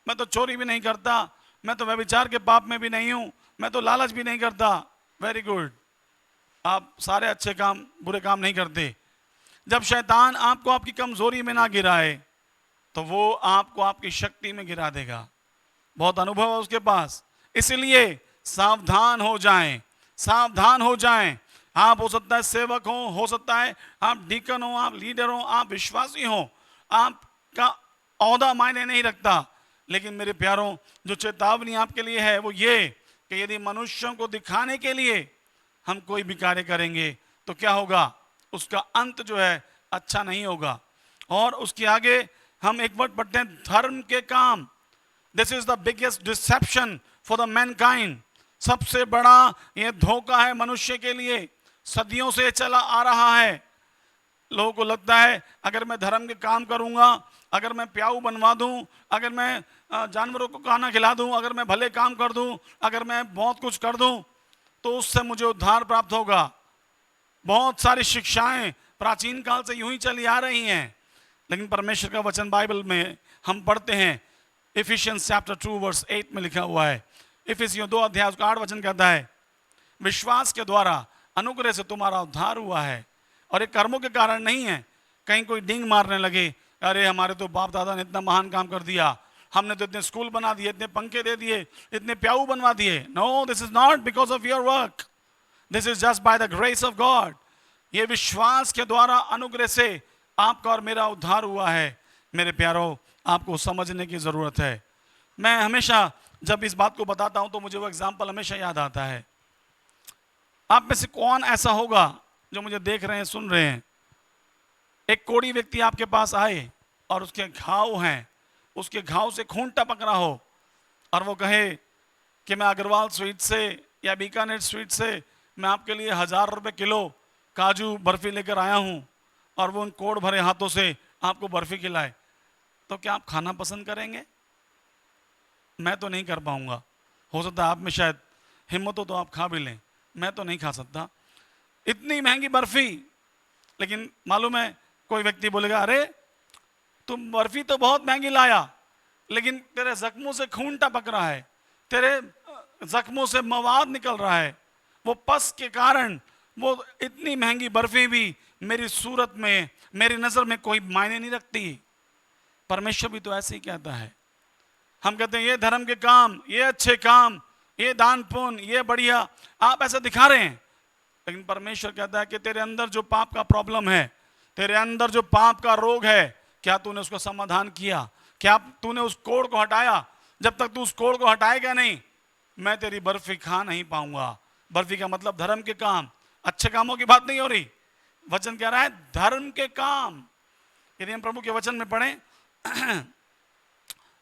मैं तो चोरी भी नहीं करता, मैं तो व्यभिचार के पाप में भी नहीं हूं, मैं तो लालच भी नहीं करता। वेरी गुड, आप सारे अच्छे काम, बुरे काम नहीं करते। जब शैतान आपको आपकी कमजोरी में ना गिराए तो वो आपको आपकी शक्ति में गिरा देगा। बहुत अनुभव है उसके पास। इसलिए सावधान हो जाएं, सावधान हो जाएं। आप हो सकता है सेवक हो सकता है आप डीकन हो, आप लीडर हो, आप विश्वासी हो, आपका औहदा मायने नहीं रखता। लेकिन मेरे प्यारों, जो चेतावनी आपके लिए है वो ये कि यदि मनुष्यों को दिखाने के लिए हम कोई भी कार्य करेंगे तो क्या होगा? उसका अंत जो है अच्छा नहीं होगा। और उसके आगे हम एक वर्ड पढ़ते हैं, धर्म के काम। This is the biggest deception for the mankind. सबसे बड़ा ये धोखा है मनुष्य के लिए। सदियों से चला आ रहा है। लोगों को लगता है अगर मैं धर्म के काम करूंगा, अगर मैं प्याऊ बनवा दूं, अगर मैं जानवरों को खाना खिला दूं, अगर मैं भले काम कर दूं, अगर मैं बहुत कुछ कर दूं, तो उससे मुझे उद्धार प्राप्त होगा। बहुत सारी शिक्षाएं प्राचीन काल से यूं ही चली आ रही हैं, लेकिन परमेश्वर का वचन बाइबल में हम पढ़ते हैं, इफिशियंस चैप्टर 2 वर्स 8 में लिखा हुआ है, इफिसियों 2 अध्याय उसका 8 वचन कहता है, विश्वास के द्वारा अनुग्रह से तुम्हारा उद्धार हुआ है, और ये कर्मों के कारण नहीं है। कहीं कोई डिंग मारने लगे, अरे हमारे तो बाप दादा ने इतना महान काम कर दिया, हमने तो इतने स्कूल बना दिए, इतने पंखे दे दिए, इतने प्याऊ बनवा दिए। No, this is not because of your work, this is just by the grace of God. ये विश्वास के द्वारा अनुग्रह से आपका और मेरा उद्धार हुआ है। मेरे प्यारों, आपको समझने की जरूरत है। मैं हमेशा जब इस बात को बताता हूं तो मुझे वो एग्जाम्पल हमेशा याद आता है। आप में से कौन ऐसा होगा जो मुझे देख रहे हैं, सुन रहे हैं, एक कोढ़ी व्यक्ति आपके पास आए और उसके घाव हैं, उसके घाव से खून टपक रहा हो, और वो कहे कि मैं अग्रवाल स्वीट से या बीकानेर स्वीट से मैं आपके लिए 1000 रुपये किलो काजू बर्फी लेकर आया हूं, और वो उन कोड़ भरे हाथों से आपको बर्फी खिलाए, तो क्या आप खाना पसंद करेंगे? मैं तो नहीं कर पाऊंगा। हो सकता है आप में शायद हिम्मत हो तो आप खा भी लें, मैं तो नहीं खा सकता, इतनी महंगी बर्फी। लेकिन मालूम है, कोई व्यक्ति बोलेगा, अरे तुम बर्फी तो बहुत महंगी लाया, लेकिन तेरे जख्मों से खून टपक रहा है, तेरे जख्मों से मवाद निकल रहा है, वो पस के कारण वो इतनी महंगी बर्फी भी मेरी सूरत में, मेरी नजर में कोई मायने नहीं रखती। परमेश्वर भी तो ऐसे ही कहता है। हम कहते हैं ये धर्म के काम, ये अच्छे काम, ये दान पुण्य, ये बढ़िया, आप ऐसा दिखा रहे हैं, लेकिन परमेश्वर कहता है कि तेरे अंदर जो पाप का प्रॉब्लम है, तेरे अंदर जो पाप का रोग है, क्या तूने उसका समाधान किया? क्या तूने उस कोड़ को हटाया? जब तक तू उस कोड़ को हटाएगा नहीं, मैं तेरी बर्फी खा नहीं पाऊंगा। बर्फी का मतलब धर्म के काम, अच्छे कामों की बात नहीं हो रही। वचन कह रहा है धर्म के काम। यदि हम प्रभु के वचन में पढ़ें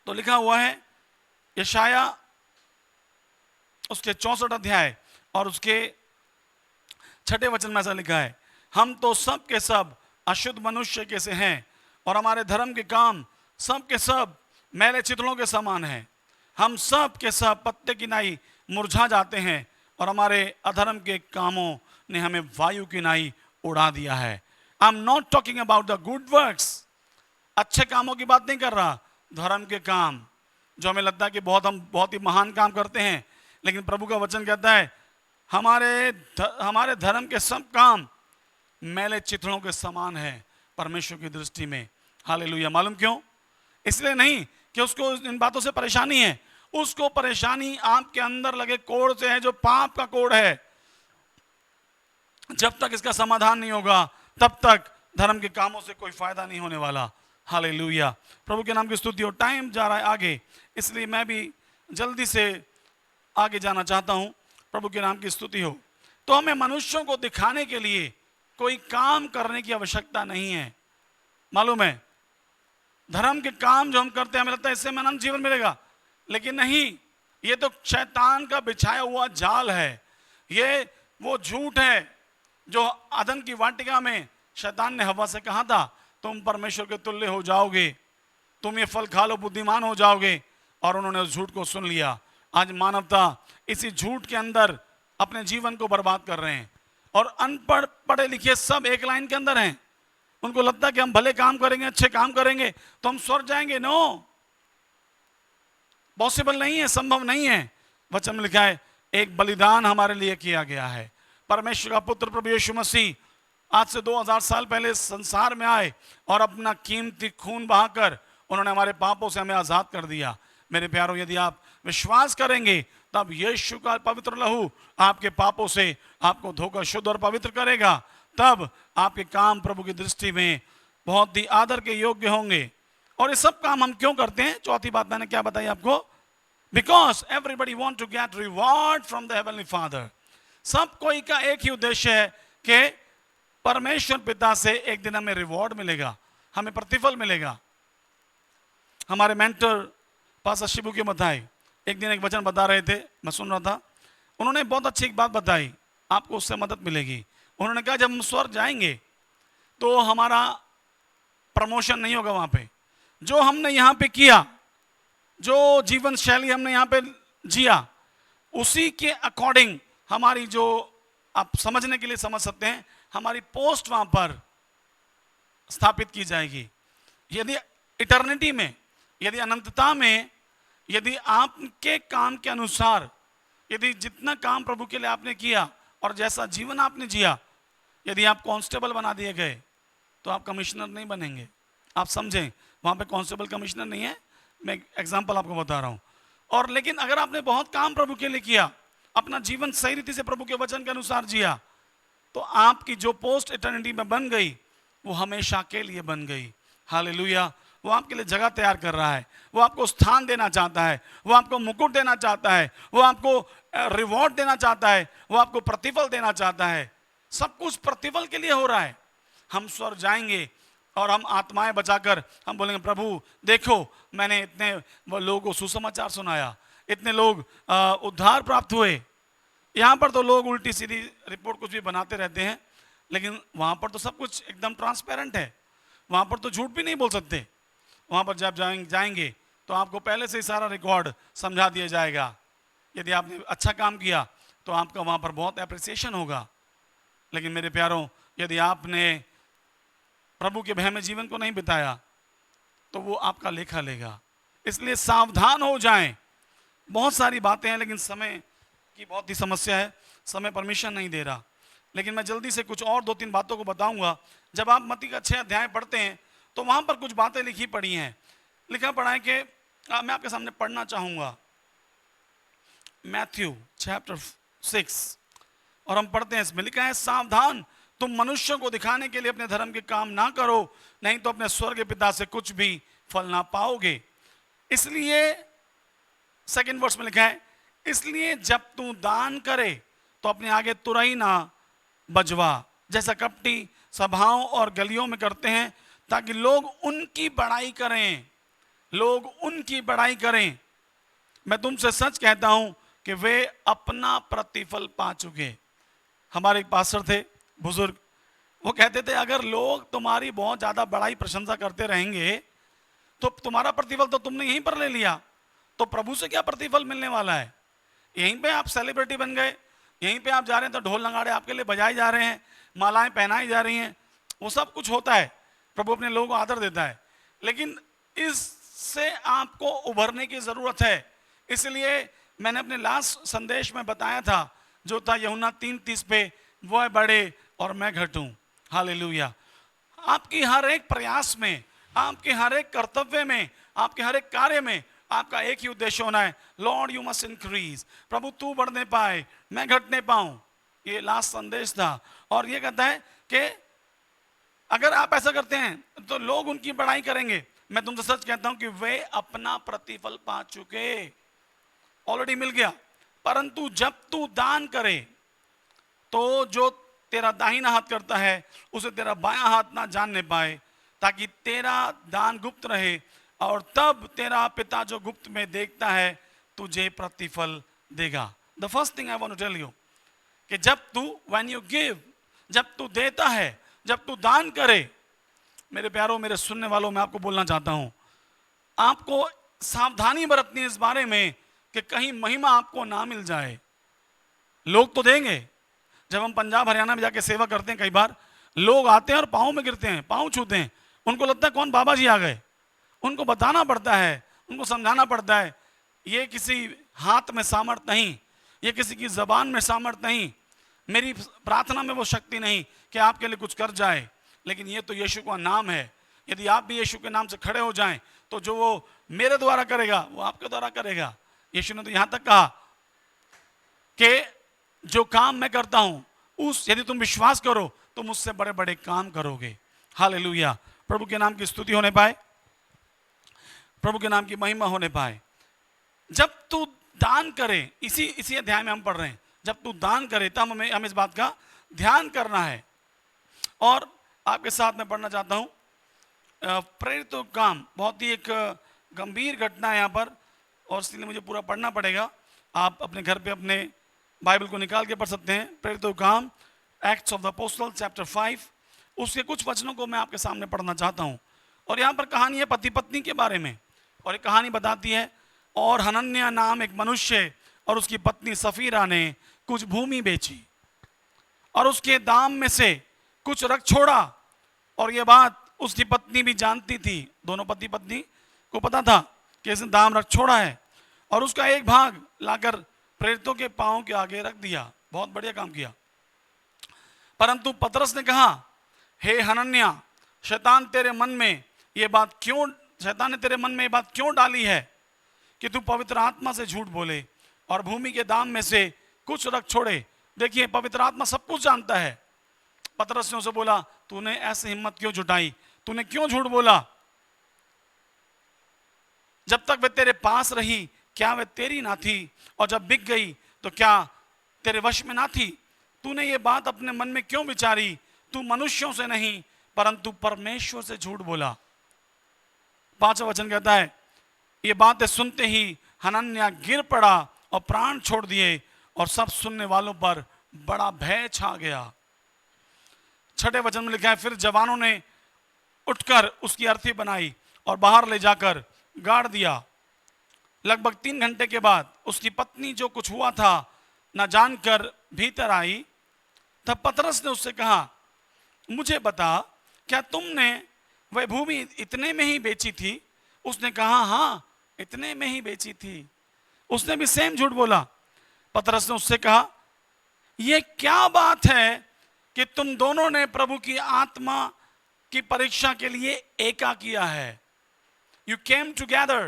तो लिखा हुआ है, यशाया उसके 64 अध्याय और उसके 6 वचन में ऐसा लिखा है, हम तो सब के सब अशुद्ध मनुष्य के से हैं, और हमारे धर्म के काम सब के सब मैले चितड़ों के समान हैं। हम सब के सब पत्ते की नाई मुरझा जाते हैं, और हमारे अधर्म के कामों ने हमें वायु की नाई उड़ा दिया है। I am not talking about the good works, अच्छे कामों की बात नहीं कर रहा, धर्म के काम जो हमें लगता है कि हम बहुत ही महान काम करते हैं, लेकिन प्रभु का वचन कहता है हमारे धर्म के सब काम मैले चिथड़ों के समान है परमेश्वर की दृष्टि में। हालेलुया। मालूम क्यों? इसलिए नहीं कि उसको इन बातों से परेशानी है, उसको परेशानी आपके अंदर लगे कोड़ से है, जो पाप का कोड़ है। जब तक इसका समाधान नहीं होगा, तब तक धर्म के कामों से कोई फायदा नहीं होने वाला। हालेलुया। प्रभु के नाम की स्तुति हो। टाइम जा रहा है आगे, इसलिए मैं भी जल्दी से आगे जाना चाहता हूं। प्रभु के नाम की स्तुति हो। तो हमें मनुष्यों को दिखाने के लिए कोई काम करने की आवश्यकता नहीं है। मालूम है, धर्म के काम जो हम करते हैं, हमें लगता है इससे अनंत जीवन मिलेगा, लेकिन नहीं, ये तो शैतान का बिछाया हुआ जाल है। ये वो झूठ है जो अदन की वाटिका में शैतान ने हवा से कहा था, तुम परमेश्वर के तुल्य हो जाओगे, तुम ये फल खा लो, बुद्धिमान हो जाओगे, और उन्होंने उस झूठ को सुन लिया। आज मानवता इसी झूठ के अंदर अपने जीवन को बर्बाद कर रहे हैं, और अनपढ़ पढ़े लिखे सब एक लाइन के अंदर हैं। उनको लगता है कि हम भले काम करेंगे, अच्छे काम करेंगे तो हम स्वर्ग जाएंगे। नो, पॉसिबल नहीं है, संभव नहीं है। वचन में लिखा है एक बलिदान हमारे लिए किया गया है। परमेश्वर का पुत्र प्रभु यीशु मसीह आज से 2000 साल पहले संसार में आए और अपना कीमती खून बहाकर उन्होंने हमारे पापों से हमें आजाद कर दिया। मेरे प्यारों, यदि आप विश्वास करेंगे तब यीशु का पवित्र लहू आपके पापों से आपको धोकर शुद्ध और पवित्र करेगा। तब आपके काम प्रभु की दृष्टि में बहुत ही आदर के योग्य होंगे। और ये सब काम हम क्यों करते हैं? चौथी बात मैंने क्या बताई आपको? Because everybody want to get reward from the heavenly father. सब कोई का एक ही उद्देश्य है कि परमेश्वर पिता से एक दिन हमें रिवॉर्ड मिलेगा, हमें प्रतिफल मिलेगा। हमारे मेंटर पास्टर शिबू के बताई एक दिन एक वचन बता रहे थे, मैं सुन रहा था। उन्होंने बहुत अच्छी एक बात बताई, आपको उससे मदद मिलेगी। उन्होंने कहा जब हम स्वर्ग जाएंगे तो हमारा प्रमोशन नहीं होगा वहां पे, जो हमने यहाँ पे किया, जो जीवन शैली हमने यहाँ पे जिया, उसी के अकॉर्डिंग हमारी, जो आप समझने के लिए समझ सकते हैं, हमारी पोस्ट वहां पर स्थापित की जाएगी। यदि इटर्निटी में, यदि अनंतता में, यदि आपके काम के अनुसार, यदि जितना काम प्रभु के लिए आपने किया और जैसा जीवन आपने जिया, यदि आप कांस्टेबल बना दिए गए तो आप कमिश्नर नहीं बनेंगे। आप समझें, वहां पे कांस्टेबल कमिश्नर नहीं है, मैं एग्जांपल आपको बता रहा हूं। और लेकिन अगर आपने बहुत काम प्रभु के लिए किया, अपना जीवन सही रीति से प्रभु के वचन के अनुसार जिया, तो आपकी जो पोस्ट इटर्निटी में बन गई वो हमेशा के लिए बन गई। हालेलुया। वो आपके लिए जगह तैयार कर रहा है, वो आपको स्थान देना चाहता है, वो आपको मुकुट देना चाहता है, वो आपको रिवॉर्ड देना चाहता है, वो आपको प्रतिफल देना चाहता है। सब कुछ प्रतिफल के लिए हो रहा है। हम स्वर्ग जाएंगे और हम आत्माएं बचाकर हम बोलेंगे, प्रभु देखो मैंने इतने लोगों को सुसमाचार सुनाया, इतने लोग उद्धार प्राप्त हुए। यहाँ पर तो लोग उल्टी सीधी रिपोर्ट कुछ भी बनाते रहते हैं, लेकिन वहाँ पर तो सब कुछ एकदम ट्रांसपेरेंट है। वहाँ पर तो झूठ भी नहीं बोल सकते। वहाँ पर जब जाएंगे तो आपको पहले से ही सारा रिकॉर्ड समझा दिया जाएगा। यदि आपने अच्छा काम किया तो आपका वहाँ पर बहुत एप्रिसिएशन होगा। लेकिन मेरे प्यारों, यदि आपने प्रभु के भय में जीवन को नहीं बिताया तो वो आपका लेखा लेगा। इसलिए सावधान हो जाएं। बहुत सारी बातें हैं, लेकिन समय की बहुत ही समस्या है, समय परमिशन नहीं दे रहा। लेकिन मैं जल्दी से कुछ और 2-3 बातों को बताऊंगा। जब आप मत्ती का 6 अध्याय पढ़ते हैं तो वहां पर कुछ बातें लिखी पड़ी हैं। लिखा पड़ा है कि मैं आपके सामने पढ़ना चाहूंगा, मैथ्यू चैप्टर 6, और हम पढ़ते हैं। इसमें लिखा है, सावधान, तुम मनुष्यों को दिखाने के लिए अपने धर्म के काम ना करो, नहीं तो अपने स्वर्ग पिता से कुछ भी फल ना पाओगे। इसलिए सेकंड वर्स में लिखा है, इसलिए जब तू दान करे तो अपने आगे तुरही ना बजवा, जैसा कपटी सभाओं और गलियों में करते हैं, ताकि लोग उनकी बड़ाई करें। लोग उनकी बड़ाई करें। मैं तुमसे सच कहता हूं कि वे अपना प्रतिफल पा चुके। हमारे एक पास्टर थे, बुजुर्ग, वो कहते थे, अगर लोग तुम्हारी बहुत ज्यादा बड़ाई प्रशंसा करते रहेंगे तो तुम्हारा प्रतिफल तो तुमने यहीं पर ले लिया, तो प्रभु से क्या प्रतिफल मिलने वाला है? यहीं पे आप सेलिब्रिटी बन गए, यहीं पे आप जा रहे हैं तो ढोल नगाड़े आपके लिए बजाए जा रहे हैं, मालाएं पहनाई जा रही हैं, वो सब कुछ होता है। प्रभु अपने लोगों को आदर देता है, लेकिन इससे आपको उभरने की जरूरत है। इसलिए मैंने अपने लास्ट संदेश में बताया था, जो था यूहन्ना 3:30 पे, वह बढ़े और मैं घटूं। हालेलुया। आपकी हर एक प्रयास में, आपके हर एक कर्तव्य में, आपके हर एक कार्य में आपका एक ही उद्देश्य होना है, लॉर्ड यू मस्ट इंक्रीज। प्रभु तू बढ़ने पाए, मैं घटने पाऊं। ये लास्ट संदेश था। और ये कहता है कि अगर आप ऐसा करते हैं तो लोग उनकी बड़ाई करेंगे। मैं तुमसे सच कहता हूं कि वे अपना प्रतिफल पा चुके, ऑलरेडी मिल गया। परंतु जब तू दान करे तो जो तेरा दाहिना हाथ करता है उसे तेरा बायां हाथ ना जानने पाए, ताकि तेरा दान गुप्त रहे, और तब तेरा पिता जो गुप्त में देखता है तुझे प्रतिफल देगा। The first thing I want to tell you कि जब तू, व्हेन यू गिव, जब तू देता है, जब तू दान करे, मेरे प्यारों, मेरे सुनने वालों, मैं आपको बोलना चाहता हूं, आपको सावधानी बरतनी है इस बारे में कि कहीं महिमा आपको ना मिल जाए। लोग तो देंगे। जब हम पंजाब हरियाणा में जाके सेवा करते हैं, कई बार लोग आते हैं और पाँव में गिरते हैं, पाँव छूते हैं। उनको लगता है कौन बाबा जी आ गए। उनको बताना पड़ता है, उनको समझाना पड़ता है, ये किसी हाथ में सामर्थ नहीं, ये किसी की जबान में सामर्थ नहीं, मेरी प्रार्थना में वो शक्ति नहीं कि आपके लिए कुछ कर जाए, लेकिन ये तो यीशु का नाम है। यदि आप भी यीशु के नाम से खड़े हो जाएं तो जो वो मेरे द्वारा करेगा वो आपके द्वारा करेगा। यीशु ने तो यहां तक कहा कि जो काम मैं करता हूं उस, यदि तुम विश्वास करो तो मुझसे बड़े बड़े काम करोगे। हालेलुया। प्रभु के नाम की स्तुति होने पाए, प्रभु के नाम की महिमा होने पाए। जब तू दान करे, इसी अध्याय में हम पढ़ रहे हैं, जब तू दान करे तब हमें इस बात का ध्यान करना है। और आपके साथ मैं पढ़ना चाहता हूं प्रेरितों का काम, बहुत ही एक गंभीर घटना है यहाँ पर, और इसलिए मुझे पूरा पढ़ना पड़ेगा। आप अपने घर पे अपने बाइबल को निकाल के पढ़ सकते हैं। प्रेरितों का काम, acts of the apostles chapter 5, उसके कुछ वचनों को मैं आपके सामने पढ़ना चाहता हूँ। और यहाँ पर कहानी है पति पत्नी के बारे में, और एक कहानी बताती है, और हनन्याह नाम एक मनुष्य और उसकी पत्नी सफीरा ने कुछ भूमि बेची और उसके दाम में से कुछ रख छोड़ा, और यह बात उसकी पत्नी भी जानती थी। दोनों पति पत्नी को पता था कि इसने दाम रख छोड़ा है, और उसका एक भाग लाकर प्रेरितों के पांव के आगे रख दिया। बहुत बढ़िया काम किया। परंतु पतरस ने कहा, हे हनन्याह, शैतान ने तेरे मन में ये बात क्यों डाली है कि तू पवित्र आत्मा से झूठ बोले और भूमि के दाम में से कुछ रख छोड़े। देखिए, पवित्र आत्मा सब कुछ जानता है। पतरस ने उसे बोला, तूने ऐसी हिम्मत क्यों जुटाई, तूने क्यों झूठ बोला? जब तक वे तेरे पास रही क्या वे तेरी ना थी, और जब बिक गई तो क्या तेरे वश में ना थी? तूने ये बात अपने मन में क्यों विचारी? तू मनुष्यों से नहीं परंतु परमेश्वर से झूठ बोला। 5वां वचन कहता है, ये बातें सुनते ही हनन्याह गिर पड़ा और प्राण छोड़ दिए, और सब सुनने वालों पर बड़ा भय छा गया। 6वें वचन में लिखा है, फिर जवानों ने उठकर उसकी अर्थी बनाई और बाहर ले जाकर गाड़ दिया। लगभग 3 घंटे के बाद उसकी पत्नी जो कुछ हुआ था न जानकर भीतर आई। तब पतरस ने उससे कहा, मुझे बता, क्या तुमने वह भूमि इतने में ही बेची थी? उसने कहा, हाँ, इतने में ही बेची थी। उसने भी सेम झूठ बोला। पतरस ने उससे कहा, यह क्या बात है कि तुम दोनों ने प्रभु की आत्मा की परीक्षा के लिए एका किया है। You came together,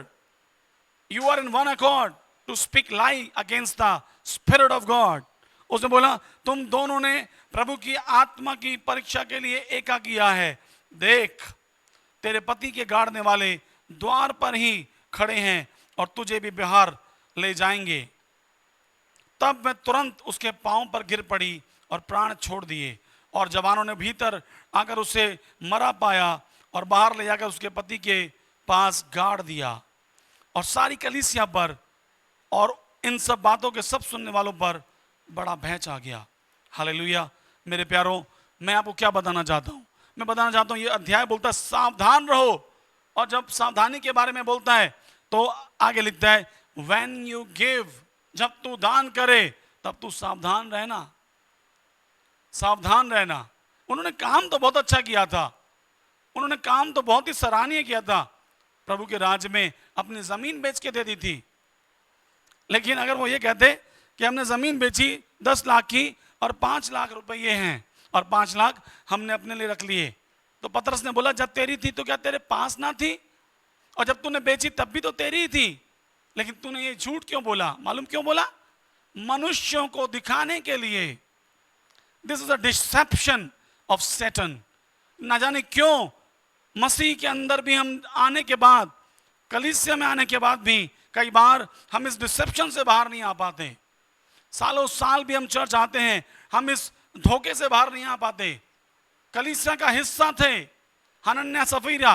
you are in one accord to speak lie against the Spirit of God. उसने बोला, तुम दोनों ने प्रभु की आत्मा की परीक्षा के लिए एका किया है। देख, तेरे पति के गाड़ने वाले द्वार पर ही खड़े हैं और तुझे भी बाहर ले जाएंगे। तब मैं तुरंत उसके पांव पर गिर पड़ी और प्राण छोड़ दिए, और जवानों ने भीतर आकर उसे मरा पाया और बाहर ले जाकर उसके पति के पास गाड़ दिया। और सारी कलीसिया पर और इन सब बातों के सब सुनने वालों पर बड़ा भय छा गया। हालेलुया। मेरे प्यारों, मैं आपको क्या बताना चाहता हूँ? मैं बताना चाहता हूँ, ये अध्याय बोलता है सावधान रहो, और जब सावधानी के बारे में बोलता है तो आगे लिखता है, व्हेन यू गिव, जब तू दान करे तब तू सावधान रहना, सावधान रहना। उन्होंने काम तो बहुत अच्छा किया था, उन्होंने काम तो बहुत ही सराहनीय किया था, प्रभु के राज्य में अपनी जमीन बेच के दे दी थी। लेकिन अगर वो ये कहते कि हमने जमीन बेची 10 लाख की और 5 लाख रुपए हैं और 5 लाख हमने अपने लिए रख लिए, तो पतरस ने बोला, जब तेरी थी तो क्या तेरे पास ना थी? और जब तूने बेची तब भी तो तेरी ही थी, लेकिन तूने ये झूठ क्यों बोला? मालूम क्यों बोला? मनुष्यों को दिखाने के लिए। This is a deception of Satan. ना जाने क्यों मसीह के अंदर भी हम आने के बाद, कलीसिया में आने के बाद भी कई बार हम इस डिसेप्शन से बाहर नहीं आ पाते। सालों साल भी हम चर्च आते हैं, हम इस धोखे से बाहर नहीं आ पाते। कलीसिया का हिस्सा थे हनन्याह सफीरा,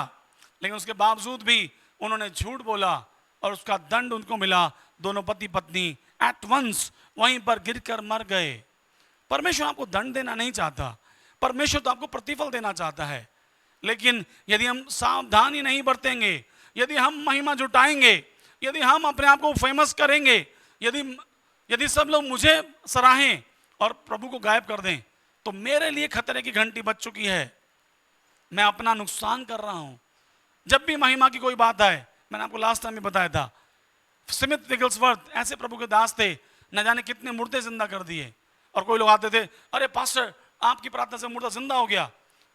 लेकिन उसके बावजूद भी उन्होंने झूठ बोला और उसका दंड उनको मिला। दोनों पति पत्नी एट वंस वहीं पर गिरकर मर गए। परमेश्वर आपको दंड देना नहीं चाहता, परमेश्वर तो आपको प्रतिफल देना चाहता है। लेकिन यदि हम सावधानी नहीं बरतेंगे, यदि हम महिमा जुटाएंगे, यदि हम अपने आप को फेमस करेंगे, यदि सब लोग मुझे सराहें और प्रभु को गायब कर दें, तो मेरे लिए खतरे की घंटी बज चुकी है। मैं अपना नुकसान कर रहा हूं। जब भी महिमा की कोई बात आए, मैंने आपको लास्ट टाइम भी बताया था, स्मिथ विगल्सवर्थ ऐसे प्रभु के दास थे, न जाने कितने मुर्दे जिंदा कर दिए। और कोई लोग आते थे, अरे पास्टर आपकी प्रार्थना से मुर्दा जिंदा हो गया,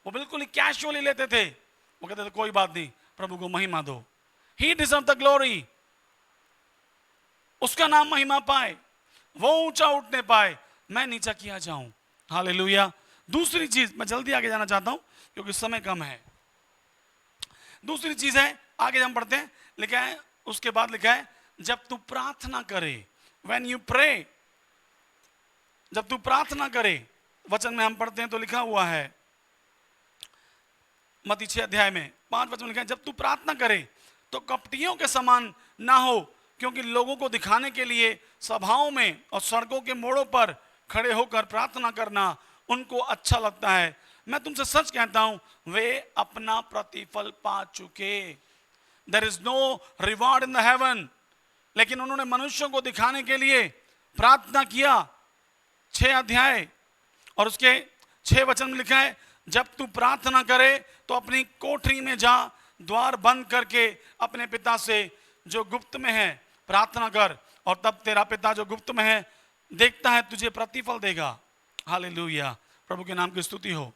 वो बिल्कुल ही कैजुअली लेते थे। वो कहते थे, कोई बात नहीं, प्रभु को महिमा दो, ही डिजर्व द ग्लोरी, उसका नाम महिमा पाए, वो ऊंचा उठने पाए, मैं नीचा किया जाऊं। हालेलुया। दूसरी चीज, मैं जल्दी आगे जाना चाहता हूं क्योंकि समय कम है। दूसरी चीज है, आगे हम पढ़ते हैं, लिखा है, उसके बाद लिखा है, जब तू प्रार्थना करे, व्हेन यू प्रे, जब तू प्रार्थना करे। वचन में हम पढ़ते हैं तो लिखा हुआ है मत्ती 6 अध्याय में 5 वचन लिखा है, जब तू प्रार्थना करे तो कपटियों के समान ना हो, क्योंकि लोगों को दिखाने के लिए सभाओं में और सड़कों के मोड़ों पर खड़े होकर प्रार्थना करना उनको अच्छा लगता है। मैं तुमसे सच कहता हूं वे अपना प्रतिफल पा चुके। There is no reward in the heaven. लेकिन उन्होंने मनुष्यों को दिखाने के लिए प्रार्थना किया। 6 अध्याय और उसके 6 वचन में लिखा है, जब तू प्रार्थना करे तो अपनी कोठरी में जा, द्वार बंद करके अपने पिता से जो गुप्त में है प्रार्थना कर, और तब तेरा पिता जो गुप्त में है देखता है तुझे प्रतिफल देगा। हालेलुया, प्रभु के नाम की स्तुति हो।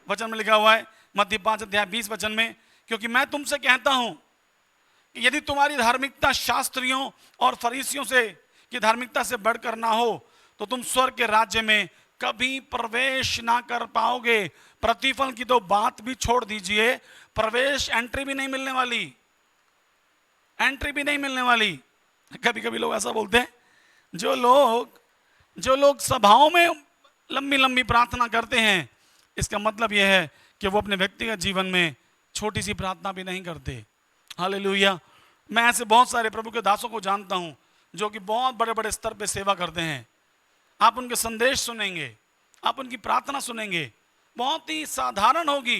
वचन में लिखा हुआ है मत्ती 5 अध्याय 20 वचन में, क्योंकि मैं तुमसे कहता हूं कि यदि तुम्हारी धार्मिकता शास्त्रियों और फरीसियों से की धार्मिकता से बढ़कर ना हो तो तुम स्वर्ग के राज्य में कभी प्रवेश ना कर पाओगे। प्रतिफल की तो बात भी छोड़ दीजिए, प्रवेश एंट्री भी नहीं मिलने वाली, एंट्री भी नहीं मिलने वाली। कभी कभी लोग ऐसा बोलते हैं, जो लोग सभाओं में लंबी लंबी प्रार्थना करते हैं, इसका मतलब यह है कि वो अपने व्यक्तिगत जीवन में छोटी सी प्रार्थना भी नहीं करते। हालेलुया। मैं ऐसे बहुत सारे प्रभु के दासों को जानता हूं जो कि बहुत बड़े बड़े स्तर पे सेवा करते हैं। आप उनके संदेश सुनेंगे, आप उनकी प्रार्थना सुनेंगे, बहुत ही साधारण होगी,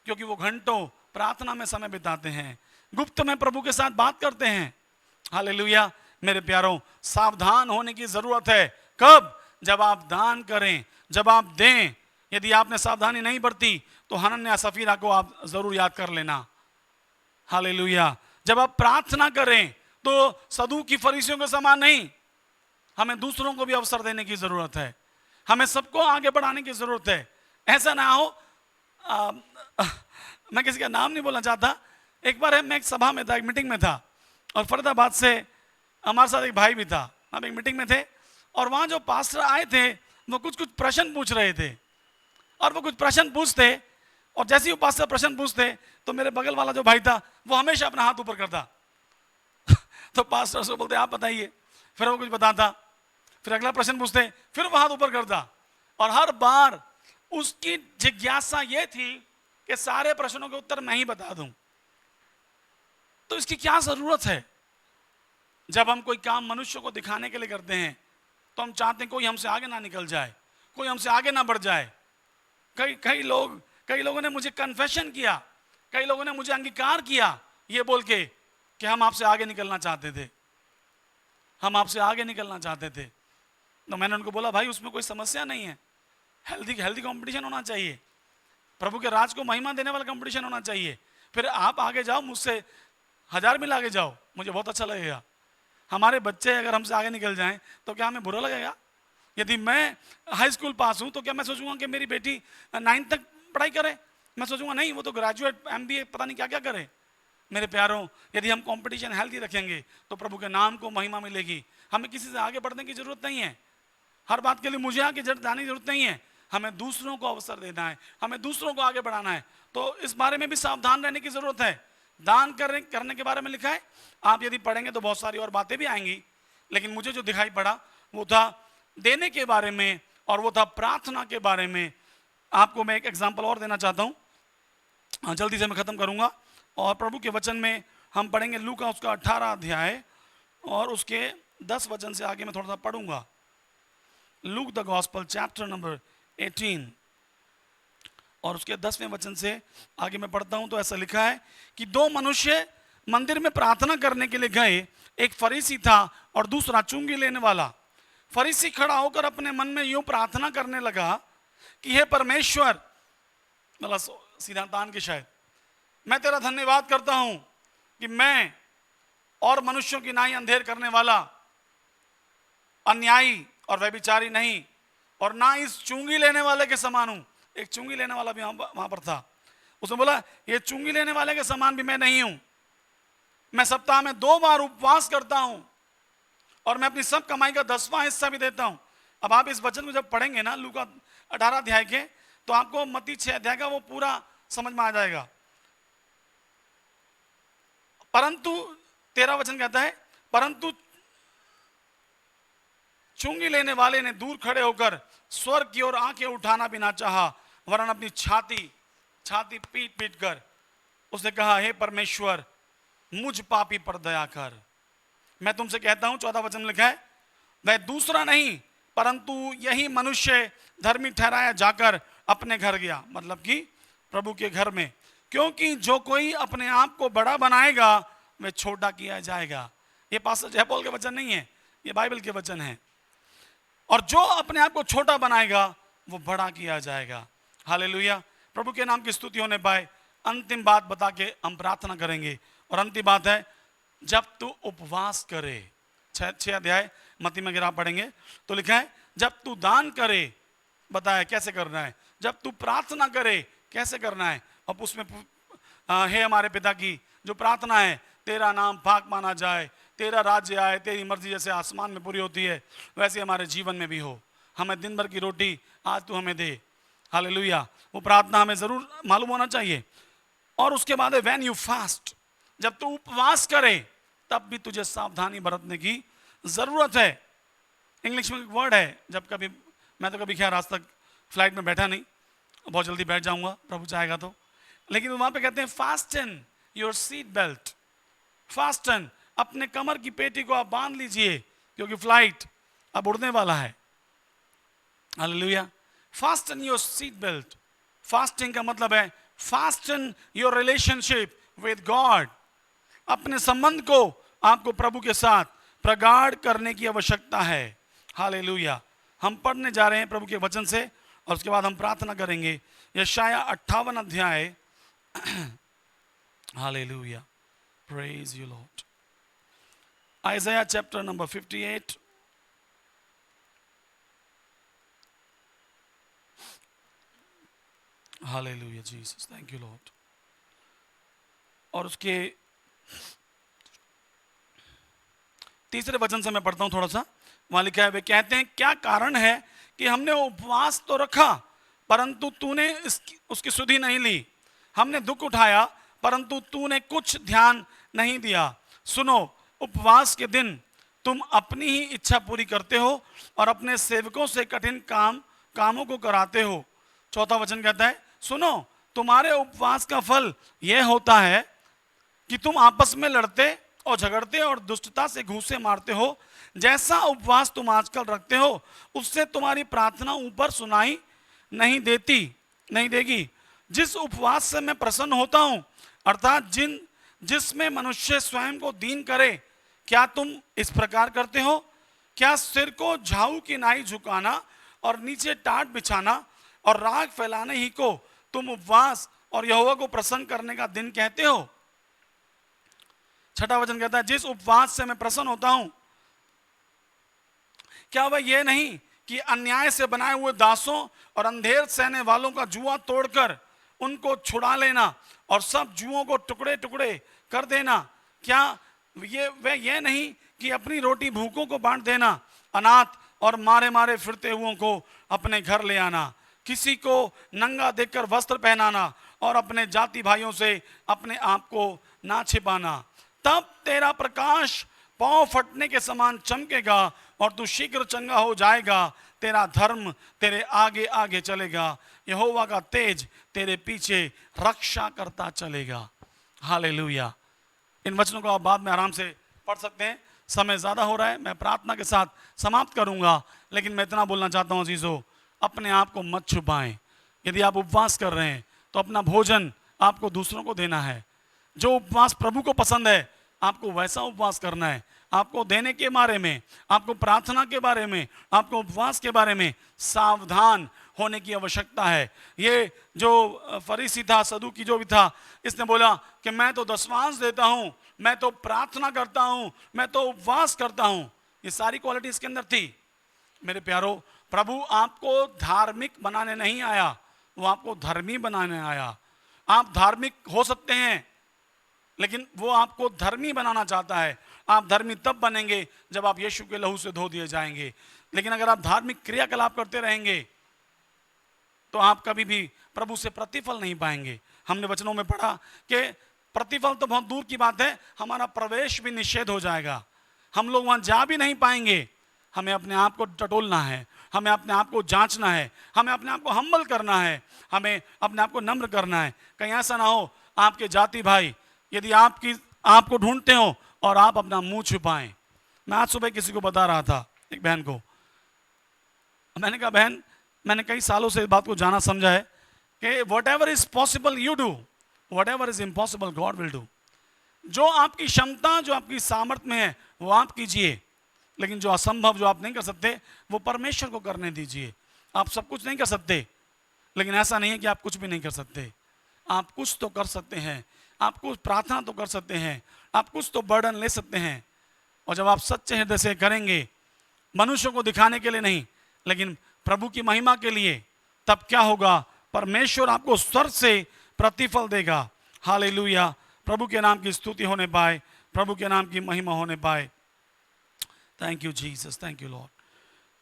क्योंकि वो घंटों प्रार्थना में समय बिताते हैं, गुप्त में प्रभु के साथ बात करते हैं। हालेलुया। मेरे प्यारों, सावधान होने की जरूरत है। कब? जब आप दान करें, जब आप दें। यदि आपने सावधानी नहीं बरती तो हनन्याह सफीरा को आप जरूर याद कर लेना। हालेलुया। जब आप प्रार्थना करें तो सदूकी फरीसियों के समान नहीं, हमें दूसरों को भी अवसर देने की जरूरत है, हमें सबको आगे बढ़ाने की जरूरत है। ऐसा ना हो, मैं किसी का नाम नहीं बोलना चाहता। एक बार मैं एक सभा में था, एक मीटिंग में था, और फरीदाबाद से हमारे साथ एक भाई भी था। हम एक मीटिंग में थे और वहाँ जो पास्टर आए थे वो कुछ प्रश्न पूछ रहे थे, और वो कुछ प्रश्न पूछते, और जैसे ही वो पास्टर प्रश्न पूछते तो मेरे बगल वाला जो भाई था वो हमेशा अपना हाथ ऊपर करता। तो पास्टर से बोलते आप बताइए, फिर वो कुछ बताता, फिर अगला प्रश्न पूछते, फिर वो हाथ ऊपर करता, और हर बार उसकी जिज्ञासा ये थी कि सारे प्रश्नों के उत्तर मैं ही बता दूं। तो इसकी क्या जरूरत है? जब हम कोई काम मनुष्य को दिखाने के लिए करते हैं तो हम चाहते हैं कोई हमसे आगे ना निकल जाए, कोई हमसे आगे ना बढ़ जाए। कई लोगों ने मुझे कन्फेशन किया, कई लोगों ने मुझे अंगीकार किया ये बोल के कि हम आपसे आगे निकलना चाहते थे, हम आपसे आगे निकलना चाहते थे। तो मैंने उनको बोला भाई उसमें कोई समस्या नहीं है, हेल्दी कंपटीशन होना चाहिए, प्रभु के राज को महिमा देने वाला कंपटीशन होना चाहिए। फिर आप आगे जाओ, मुझसे 1000 मील आगे जाओ, मुझे बहुत अच्छा लगेगा। हमारे बच्चे अगर हमसे आगे निकल जाएं तो क्या हमें बुरा लगेगा? यदि मैं हाई स्कूल पास हूं तो क्या मैं सोचूंगा कि मेरी बेटी 9th तक पढ़ाई करे? मैं सोचूंगा नहीं, वो तो ग्रेजुएट MBA पता नहीं क्या क्या करे। मेरे प्यारों, यदि हम कंपटीशन हेल्दी रखेंगे तो प्रभु के नाम को महिमा मिलेगी। हमें किसी से आगे बढ़ने की जरूरत नहीं है, हर बात के लिए मुझे आगे जाने की जरूरत नहीं है। हमें दूसरों को अवसर देना है, हमें दूसरों को आगे बढ़ाना है। तो इस बारे में भी सावधान रहने की जरूरत है। दान करने के बारे में लिखा है, आप यदि पढ़ेंगे तो बहुत सारी और बातें भी आएंगी, लेकिन मुझे जो दिखाई पड़ा वो था देने के बारे में, और वो था प्रार्थना के बारे में। आपको मैं एक एग्जाम्पल और देना चाहता हूँ, जल्दी से मैं खत्म करूंगा। और प्रभु के वचन में हम पढ़ेंगे लूका उसका 18 अध्याय और उसके 10 वचन से आगे मैं थोड़ा सा पढ़ूंगा। Look the gospel chapter number 18 और उसके 10वें वचन से आगे मैं पढ़ता हूं। तो ऐसा लिखा है कि 2 मनुष्य मंदिर में प्रार्थना करने के लिए गए, एक फरीसी था और दूसरा चुंगी लेने वाला। फरीसी खड़ा होकर अपने मन में यूं प्रार्थना करने लगा कि हे परमेश्वर, मतलब सीधा तान के शायद, मैं तेरा धन्यवाद करता हूं कि मैं और मनुष्यों की नाई अंधेर करने वाला, अन्यायी और व्यभिचारी नहीं, और ना इस चुंगी लेने वाले के समान हूं। एक चुंगी लेने वाला भी वहां पर था, उसने बोला ये चुंगी लेने वाले के समान भी मैं नहीं हूं। मैं सप्ताह में 2 बार उपवास करता हूं और मैं अपनी सब कमाई का 10वां हिस्सा भी देता हूं। अब आप इस वचन को जब पढ़ेंगे ना लूका 18 अध्याय के, तो आपको मत्ती 6 अध्याय का वो पूरा समझ में आ जाएगा। परंतु 13 वचन कहता है, परंतु चुंगी लेने वाले ने दूर खड़े होकर स्वर्ग की ओर आंखें उठाना भी ना चाहा, वरन अपनी छाती पीट कर उसने कहा, हे परमेश्वर, मुझ पापी पर दया कर। मैं तुमसे कहता हूं, 14 वचन लिखा है, वह दूसरा नहीं परंतु यही मनुष्य धर्मी ठहराया जाकर अपने घर गया, मतलब कि प्रभु के घर में, क्योंकि जो कोई अपने आप को बड़ा बनाएगा वह छोटा किया जाएगा। ये पास्टर जय पॉल के वचन नहीं है, ये बाइबल के वचन है। और जो अपने आप को छोटा बनाएगा वो बड़ा किया जाएगा। हालेलुया, प्रभु के नाम की स्तुति होने पाए। अंतिम बात बता के हम प्रार्थना करेंगे, और अंतिम बात है, जब तू उपवास करे, 6 अध्याय मत्ती में अगर आप पढ़ेंगे तो लिखा है, जब तू दान करे, बताया कैसे करना है, जब तू प्रार्थना करे कैसे करना है। अब उसमें हे हमारे पिता की जो प्रार्थना है, तेरा नाम पाक माना जाए, तेरा राज्य आए, तेरी मर्जी जैसे आसमान में पूरी होती है वैसे हमारे जीवन में भी हो, हमें दिन भर की रोटी आज तू हमें दे। हालेलुया, वो प्रार्थना हमें जरूर मालूम होना चाहिए। और उसके बाद है व्हेन यू फास्ट, जब तू उपवास करे तब भी तुझे सावधानी बरतने की जरूरत है। इंग्लिश में एक वर्ड है, जब कभी, मैं तो कभी खैर आज तक फ्लाइट में बैठा नहीं, बहुत जल्दी बैठ जाऊंगा प्रभु चाहेगा तो, लेकिन वहां पे कहते हैं fasten your seat belt. Fasten, अपने कमर की पेटी को आप बांध लीजिए, क्योंकि फ्लाइट अब उड़ने वाला है। Hallelujah, fasten your seat belt. Fasting का मतलब है fasten your relationship with God. अपने संबंध को आपको प्रभु के साथ प्रगाढ़ करने की आवश्यकता है। हालेलुया, हम पढ़ने जा रहे हैं प्रभु के वचन से, और उसके बाद हम प्रार्थना करेंगे। यशाया 58 अध्याय। Hallelujah, praise you Lord. आइज़ाया chapter number 58। Hallelujah Jesus, thank you Lord. और उसके तीसरे वचन से मैं पढ़ता हूं थोड़ा सा। वहां लिखा है, वे कहते हैं क्या कारण है कि हमने उपवास तो रखा परंतु तूने उसकी सुधि नहीं ली, हमने दुख उठाया परंतु तूने कुछ ध्यान नहीं दिया। सुनो, उपवास के दिन तुम अपनी ही इच्छा पूरी करते हो और अपने सेवकों से कठिन कामों को कराते हो। चौथा वचन कहता है, सुनो, तुम्हारे उपवास का फल यह होता है कि तुम आपस में लड़ते और झगड़ते और दुष्टता से घूंसे मारते हो। जैसा उपवास तुम आजकल रखते हो उससे तुम्हारी प्रार्थना ऊपर सुनाई नहीं देगी। जिस उपवास से मैं प्रसन्न होता हूं, अर्थात जिसमें मनुष्य स्वयं को दीन करे, क्या तुम इस प्रकार करते हो? क्या सिर को झाऊ की नाई झुकाना और नीचे टाट बिछाना और राग फैलाने ही को तुम उपवास और यहोवा को प्रसन्न करने का दिन कहते हो? छठा वचन कहता है, जिस उपवास से मैं प्रसन्न होता हूं, क्या वह यह नहीं कि अन्याय से बनाए हुए दासों और अंधेर सहने वालों का जुआ तोड़कर उनको छुड़ा लेना और सब जुओं को टुकड़े टुकड़े कर देना? क्या वह यह नहीं कि अपनी रोटी भूखों को बांट देना, अनाथ और मारे मारे फिरते हुओं को अपने घर ले आना, किसी को नंगा देखकर वस्त्र पहनाना और अपने जाति भाइयों से अपने आप को ना छिपाना? तब तेरा प्रकाश पांव फटने के समान चमकेगा और तू शीघ्र चंगा हो जाएगा। तेरा धर्म तेरे आगे आगे चलेगा, यहोवा का तेज तेरे पीछे रक्षा करता चलेगा। हालेलुया। इन वचनों को आप बाद में आराम से पढ़ सकते हैं, समय ज़्यादा हो रहा है, मैं प्रार्थना के साथ समाप्त करूंगा। लेकिन मैं इतना बोलना चाहता हूं अजीजों, अपने आप को मत छुपाएं। यदि आप उपवास कर रहे हैं तो अपना भोजन आपको दूसरों को देना है। जो उपवास प्रभु को पसंद है आपको वैसा उपवास करना है। आपको देने के बारे में, आपको प्रार्थना के बारे में, आपको उपवास के बारे में सावधान होने की आवश्यकता है। ये जो फरीसी था, सदूकी जो भी था, इसने बोला कि मैं तो दशमांश देता हूं, मैं तो प्रार्थना करता हूं, मैं तो उपवास करता हूं। ये सारी क्वालिटी इसके अंदर थी। मेरे प्यारो, प्रभु आपको धार्मिक बनाने नहीं आया, वो आपको धर्मी बनाने आया। आप धार्मिक हो सकते हैं लेकिन वो आपको धर्मी बनाना चाहता है। आप धर्मी तब बनेंगे जब आप यीशु के लहू से धो दिए जाएंगे। लेकिन अगर आप धार्मिक क्रियाकलाप करते रहेंगे तो आप कभी भी प्रभु से प्रतिफल नहीं पाएंगे। हमने वचनों में पढ़ा कि प्रतिफल तो बहुत दूर की बात है, हमारा प्रवेश भी निषेध हो जाएगा, हम लोग वहां जा भी नहीं पाएंगे। हमें अपने आप को टटोलना है, हमें अपने आप को जांचना है, हमें अपने आप को हम्बल करना है, हमें अपने आप को नम्र करना है। कहीं ऐसा ना हो आपके जाति भाई यदि आपको ढूंढते हो और आप अपना मुंह छुपाएं। मैं आज सुबह किसी को बता रहा था, एक बहन को, मैंने कहा बहन मैंने कई सालों से इस बात को जाना समझा है कि what ever is possible you do, what ever is impossible God will do. जो आपकी क्षमता, जो आपकी सामर्थ्य में है वो आप कीजिए, लेकिन जो असंभव, जो आप नहीं कर सकते, वो परमेश्वर को करने दीजिए। आप सब कुछ नहीं कर सकते, लेकिन ऐसा नहीं है कि आप कुछ भी नहीं कर सकते। आप कुछ तो कर सकते हैं, आप कुछ प्रार्थना तो कर सकते हैं, आप कुछ तो बर्डन ले सकते हैं। और जब आप सच्चे हृदय से करेंगे, मनुष्यों को दिखाने के लिए नहीं, लेकिन प्रभु की महिमा के लिए, तब क्या होगा? परमेश्वर आपको स्वर्ग से प्रतिफल देगा। हालेलुया। प्रभु के नाम की स्तुति होने पाए, प्रभु के नाम की महिमा होने पाए। Thank you Jesus, thank you Lord.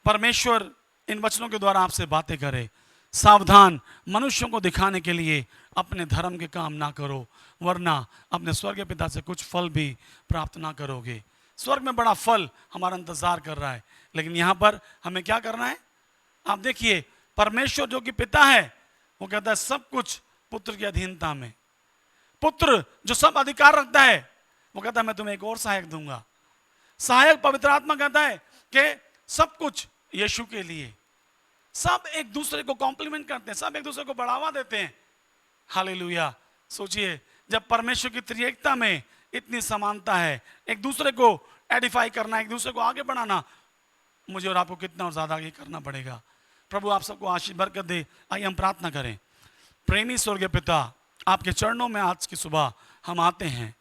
परमेश्वर इन वचनों के द्वारा आपसे बातें करे। सावधान, मनुष्यों को दिखाने के लिए अपने धर्म के काम ना करो, वरना अपने स्वर्गीय पिता से कुछ फल भी प्राप्त ना करोगे। स्वर्ग में बड़ा फल हमारा इंतजार कर रहा है, लेकिन यहाँ पर हमें क्या करना है? आप देखिए, परमेश्वर जो कि पिता है, वो कहता है सब कुछ पुत्र की अधीनता में। पुत्र जो सब अधिकार रखता है, वो कहता है मैं तुम्हें एक और सहायक दूंगा। सहायक पवित्र आत्मा कहता है कि सब कुछ यीशु के लिए। सब एक दूसरे को कॉम्प्लीमेंट करते हैं, सब एक दूसरे को बढ़ावा देते हैं। हालेलुया। सोचिए, जब परमेश्वर की त्रिएकता में इतनी समानता है, एक दूसरे को एडिफाई करना, एक दूसरे को आगे बढ़ाना, मुझे और आपको कितना और ज्यादा आगे करना पड़ेगा। प्रभु आप सबको आशीष बरकत दे। आइए हम प्रार्थना करें। प्रेमी स्वर्गीय पिता, आपके चरणों में आज की सुबह हम आते हैं,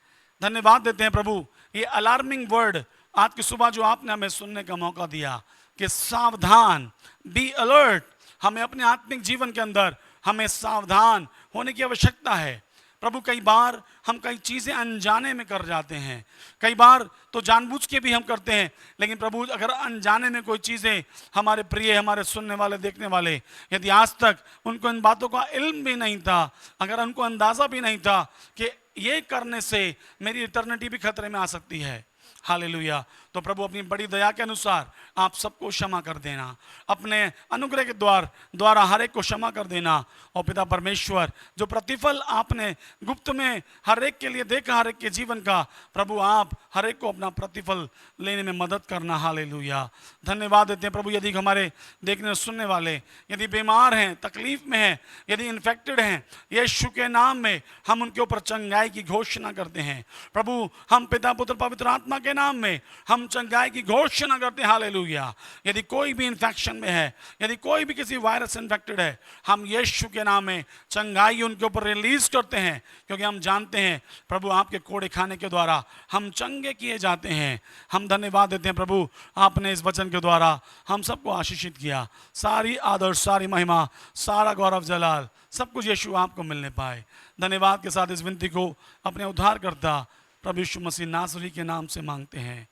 धन्यवाद देते हैं प्रभु। ये अलार्मिंग वर्ड आज की सुबह जो आपने हमें सुनने का मौका दिया कि सावधान, बी अलर्ट। हमें अपने आत्मिक जीवन के अंदर हमें सावधान होने की आवश्यकता है। प्रभु कई बार हम कई चीज़ें अनजाने में कर जाते हैं, कई बार तो जानबूझ के भी हम करते हैं, लेकिन प्रभु अगर अनजाने में कोई चीज़ें हमारे प्रिय, हमारे सुनने वाले, देखने वाले, यदि आज तक उनको इन बातों का इल्म भी नहीं था, अगर उनको अंदाज़ा भी नहीं था कि ये करने से मेरी इटर्निटी भी खतरे में आ सकती है, हालेलुया, तो प्रभु अपनी बड़ी दया के अनुसार आप सबको क्षमा कर देना, अपने अनुग्रह के द्वारा हर एक को क्षमा कर देना। और पिता परमेश्वर, जो प्रतिफल आपने गुप्त में हर एक के लिए देखा, हर एक के जीवन का, प्रभु आप हर एक को अपना प्रतिफल लेने में मदद करना। हालेलुया। धन्यवाद देते हैं प्रभु। यदि हमारे देखने और सुनने वाले यदि बीमार हैं, तकलीफ में हैं, यदि इन्फेक्टेड हैं, यीशु के नाम में हम उनके ऊपर चंगाई की घोषणा करते हैं। प्रभु हम पिता, पुत्र, पवित्र आत्मा के नाम में हम चंगाई की घोषणा करते हैं। हालेलुया। यदि कोई भी इन्फेक्शन में है, यदि कोई भी किसी वायरस इन्फेक्टेड है, हम यीशु के नाम में चंगाई उनके ऊपर रिलीज करते हैं, क्योंकि हम जानते हैं प्रभु आपके कोड़े खाने के द्वारा हम चंगे किए जाते हैं। हम धन्यवाद देते हैं प्रभु, आपने इस वचन के द्वारा हम सबको आशीषित किया। सारी आदर, सारी महिमा, सारा गौरव, जलाल, सब कुछ यीशु आपको मिलने पाए। धन्यवाद के साथ इस विनती को अपने उद्धारकर्ता प्रभु यीशु मसीह नासरी के नाम से मांगते हैं,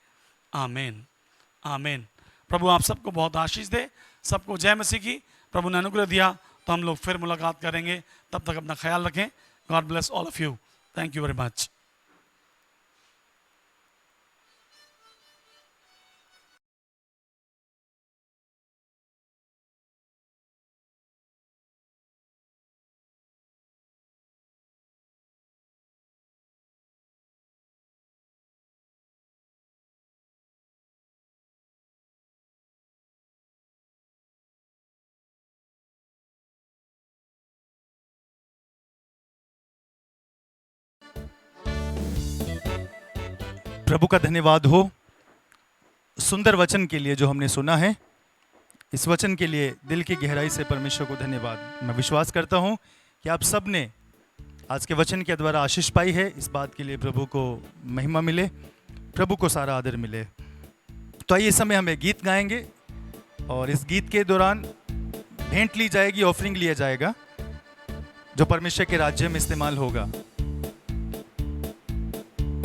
आमीन, आमीन। प्रभु आप सबको बहुत आशीष दे, सबको जय मसीह की। प्रभु ने अनुग्रह दिया तो हम लोग फिर मुलाकात करेंगे, तब तक अपना ख्याल रखें। God bless all of you. Thank you very much. प्रभु का धन्यवाद हो सुंदर वचन के लिए जो हमने सुना है। इस वचन के लिए दिल की गहराई से परमेश्वर को धन्यवाद। मैं विश्वास करता हूं कि आप सब ने आज के वचन के द्वारा आशीष पाई है। इस बात के लिए प्रभु को महिमा मिले, प्रभु को सारा आदर मिले। तो आइए इस समय हमें गीत गाएंगे और इस गीत के दौरान भेंट ली जाएगी, ऑफरिंग लिया जाएगा जो परमेश्वर के राज्य में इस्तेमाल होगा।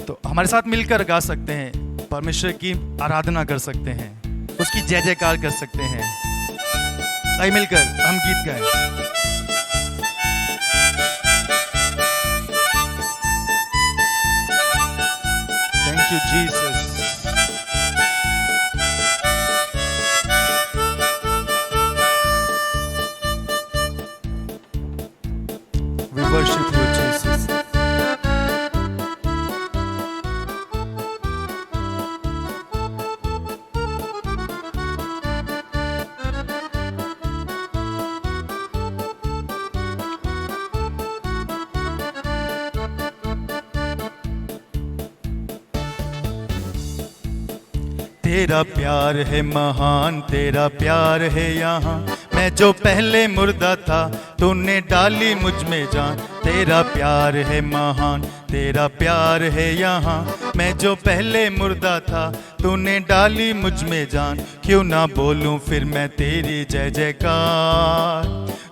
तो हमारे साथ मिलकर गा सकते हैं, परमेश्वर की आराधना कर सकते हैं, उसकी जय जयकार कर सकते हैं। आइए मिलकर हम गीत गाएं। Thank you Jesus. We worship you, Jesus. तेरा प्यार है महान, तेरा प्यार है यहाँ। मैं जो पहले मुर्दा था, तूने डाली मुझ में जान। तेरा प्यार है महान, तेरा प्यार है यहाँ। मैं जो पहले मुर्दा था, तूने डाली मुझ में जान। क्यों ना बोलूं फिर मैं तेरी जय जयकार,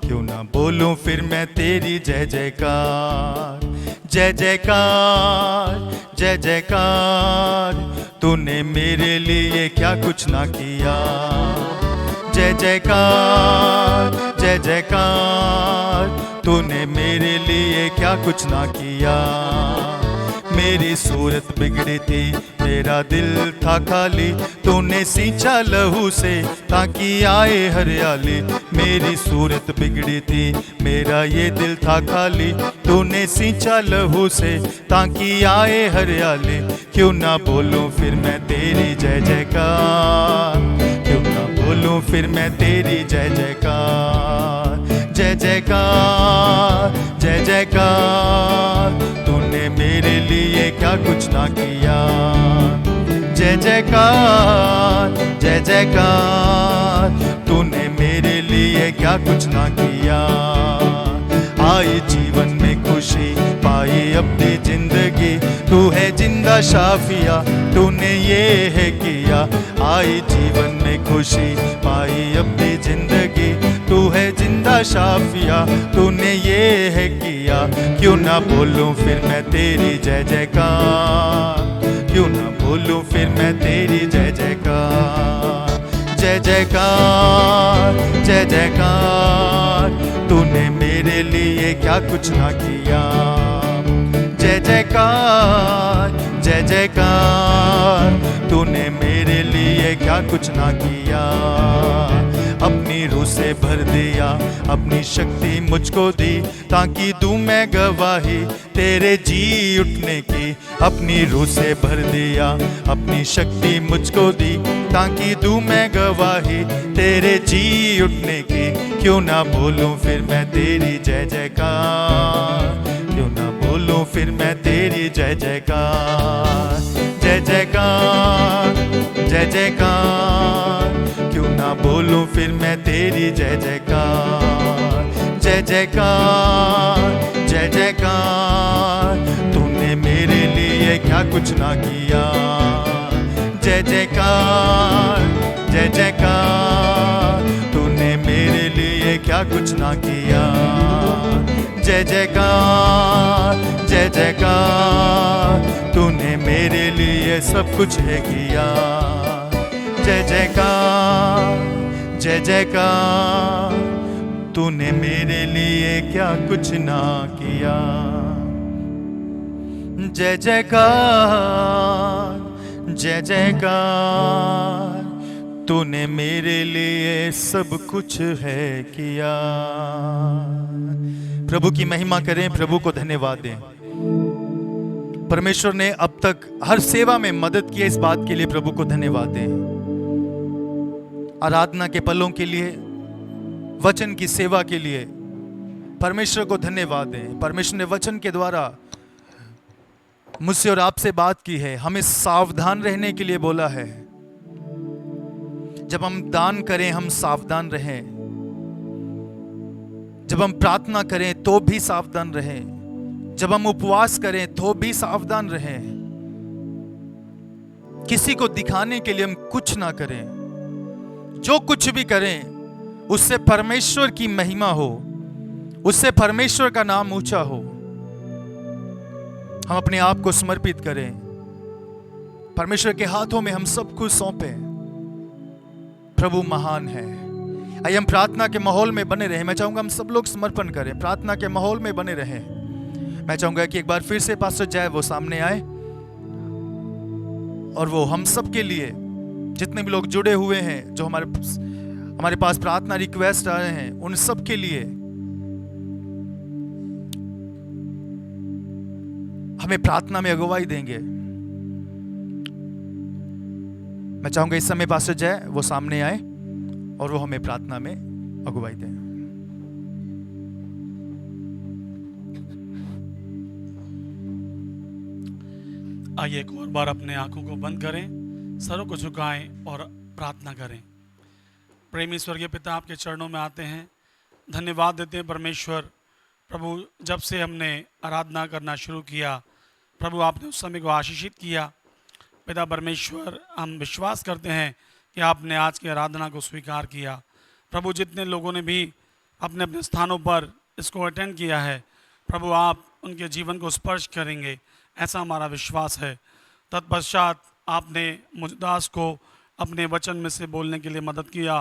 क्यों ना बोलूं फिर मैं तेरी जय जयकार। जय जयकार, जय जयकार, तूने मेरे लिए क्या कुछ ना किया। जय जयकार, जय जयकार, तूने मेरे लिए क्या कुछ ना किया। मेरी सूरत बिगड़ी थी, मेरा दिल था खाली, तूने सींचा लहू से ताकि आए हरियाली। मेरी सूरत बिगड़ी थी, मेरा ये दिल था खाली, तूने सींचा लहू से ताकि आए हरियाली। क्यों ना बोलूं फिर मैं तेरी जय जयकार, क्यों ना बोलूं फिर मैं तेरी जय जयकार। जय जयकार, जय जयकार, तूने मेरे लिए क्या कुछ ना किया। जय जयकार, जय जयकार, तूने मेरे लिए क्या कुछ ना किया। आई जीवन में खुशी, पाई अपनी जिंदगी, तू है जिंदा शाफिया, तूने ये है किया। आई जीवन में खुशी, पाई अपनी जिंदगी, तू है जिंदा शाफिया, तूने ये है किया। क्यों ना बोलूं फिर मैं तेरी जय जयकार, क्यों ना बोलूं फिर मैं तेरी जय जयकार। जय जयकार, जय जयकार, तूने मेरे लिए क्या कुछ ना किया। जय जयकार, जय जयकार, तूने मेरे लिए क्या कुछ ना किया। अपनी रूह से भर दिया, अपनी शक्ति मुझको दी, ताकि दूं मैं गवाही तेरे जी उठने की। अपनी रूह से भर दिया, अपनी शक्ति मुझको दी, ताकि दूं मैं गवाही तेरे जी उठने की। क्यों ना बोलूं फिर मैं तेरी जय जयकार, क्यों ना बोलूं फिर मैं तेरी जय जयकार। जय जयकार, जय जयकार, क्यों ना बोलूं फिर मैं तेरी जय जयकार। जय जयकार, जय जयकार, तूने मेरे लिए क्या कुछ ना किया। जय जयकार, जय जयकार, तूने मेरे लिए क्या कुछ ना किया। जय जयकार, जय जयकार, तूने मेरे लिए सब कुछ है किया। जय जयकार, जय जयकार, तूने मेरे लिए क्या कुछ ना किया। जय जयकार, जय जयकार, तूने मेरे लिए सब कुछ है किया। प्रभु की महिमा करें, प्रभु को धन्यवाद दें। परमेश्वर ने अब तक हर सेवा में मदद की है, इस बात के लिए प्रभु को धन्यवाद दें। आराधना के पलों के लिए, वचन की सेवा के लिए परमेश्वर को धन्यवाद दें। परमेश्वर ने वचन के द्वारा मुझसे और आपसे बात की है, हमें सावधान रहने के लिए बोला है। जब हम दान करें हम सावधान रहें, जब हम प्रार्थना करें तो भी सावधान रहें, जब हम उपवास करें तो भी सावधान रहें। किसी को दिखाने के लिए हम कुछ ना करें। जो कुछ भी करें उससे परमेश्वर की महिमा हो, उससे परमेश्वर का नाम ऊंचा हो। हम अपने आप को समर्पित करें, परमेश्वर के हाथों में हम सब कुछ सौंपें। प्रभु महान है। आइए हम प्रार्थना के माहौल में बने रहें। मैं चाहूंगा हम सब लोग समर्पण करें, प्रार्थना के माहौल में बने रहें। मैं चाहूंगा कि एक बार फिर से पास्टर जय वो सामने आए और वो हम सब के लिए, जितने भी लोग जुड़े हुए हैं, जो हमारे पास प्रार्थना रिक्वेस्ट आ रहे हैं, उन सब के लिए हमें प्रार्थना में अगुवाई देंगे। मैं चाहूंगा इस समय पास्टर जय वो सामने आए और वो हमें प्रार्थना में अगुवाई दें। आइए एक और बार अपने आंखों को बंद करें, सरों को झुकाएं और प्रार्थना करें। प्रेमी स्वर्गीय पिता, आपके चरणों में आते हैं, धन्यवाद देते हैं परमेश्वर। प्रभु, जब से हमने आराधना करना शुरू किया प्रभु, आपने उस समय को आशीषित किया। पिता परमेश्वर, हम विश्वास करते हैं कि आपने आज की आराधना को स्वीकार किया। प्रभु, जितने लोगों ने भी अपने अपने स्थानों पर इसको अटेंड किया है प्रभु, आप उनके जीवन को स्पर्श करेंगे, ऐसा हमारा विश्वास है। तत्पश्चात आपने मुझदास को अपने वचन में से बोलने के लिए मदद किया।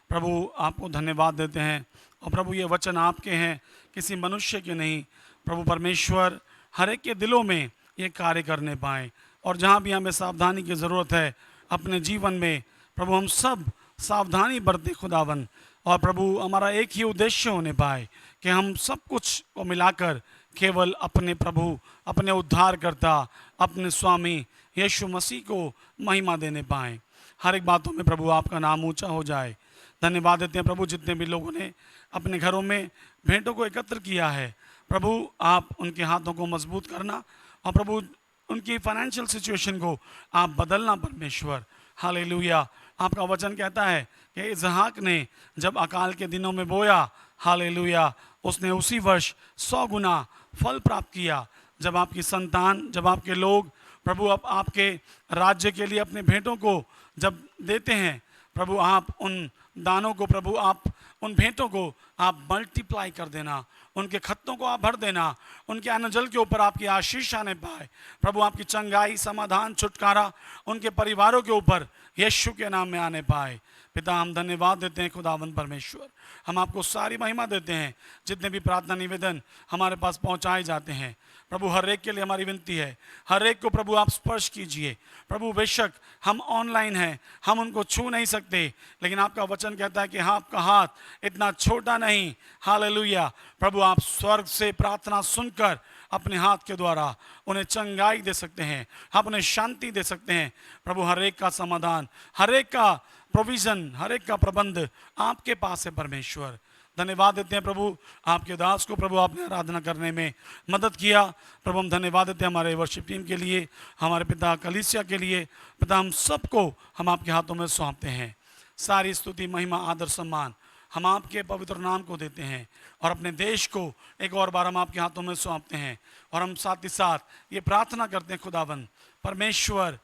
प्रभु, आपको धन्यवाद देते हैं। और प्रभु, ये वचन आपके हैं, किसी मनुष्य के नहीं। प्रभु परमेश्वर, हर एक के दिलों में ये कार्य करने पाएँ, और जहाँ भी हमें सावधानी की ज़रूरत है अपने जीवन में प्रभु, हम सब सावधानी बरतें खुदावन। और प्रभु, हमारा एक ही उद्देश्य होने पाए कि हम सब कुछ को मिलाकर केवल अपने प्रभु, अपने उद्धारकर्ता, अपने स्वामी यीशु मसीह को महिमा देने पाएँ। हर एक बातों में प्रभु आपका नाम ऊंचा हो जाए। धन्यवाद देते हैं प्रभु, जितने भी लोगों ने अपने घरों में भेंटों को एकत्र किया है प्रभु, आप उनके हाथों को मजबूत करना, और प्रभु उनकी फाइनेंशियल सिचुएशन को आप बदलना परमेश्वर। हालेलुया। आपका वचन कहता है कि इसहाक ने जब अकाल के दिनों में बोया, हालेलुया, उसने उसी वर्ष 100 गुना फल प्राप्त किया। जब आपकी संतान, जब आपके लोग प्रभु अब आपके राज्य के लिए अपने भेंटों को जब देते हैं प्रभु, आप उन दानों को, प्रभु आप उन भेंटों को आप मल्टीप्लाई कर देना, उनके खत्तों को आप भर देना, उनके अन्न जल के ऊपर आपकी आशीष आने पाए प्रभु, आपकी चंगाई, समाधान, छुटकारा उनके परिवारों के ऊपर यीशु के नाम में आने पाए। पिता, हम धन्यवाद देते हैं खुदावन परमेश्वर, हम आपको सारी महिमा देते हैं। जितने भी प्रार्थना निवेदन हमारे पास पहुंचाए जाते हैं प्रभु, हर एक के लिए हमारी विनती है, हर एक को प्रभु आप स्पर्श कीजिए। प्रभु, बेशक हम ऑनलाइन हैं, हम उनको छू नहीं सकते, लेकिन आपका वचन कहता है कि हाँ, आपका हाथ इतना छोटा नहीं। हालेलुया। प्रभु, आप स्वर्ग से प्रार्थना सुनकर अपने हाथ के द्वारा उन्हें चंगाई दे सकते हैं, आप उन्हें शांति दे सकते हैं। प्रभु, हर एक का समाधान, हर एक का प्रोविज़न, हर एक का प्रबंध आपके पास है परमेश्वर। धन्यवाद देते हैं प्रभु, आपके दास को प्रभु आपने आराधना करने में मदद किया। प्रभु, हम धन्यवाद देते हैं हमारे वर्शिप टीम के लिए, हमारे पिता कलीसिया के लिए। पिता, हम सबको हम आपके हाथों में सौंपते हैं। सारी स्तुति, महिमा, आदर, सम्मान हम आपके पवित्र नाम को देते हैं, और अपने देश को एक और बार हम आपके हाथों में सौंपते हैं। और हम साथ ही साथ ये प्रार्थना करते हैं खुदावन परमेश्वर,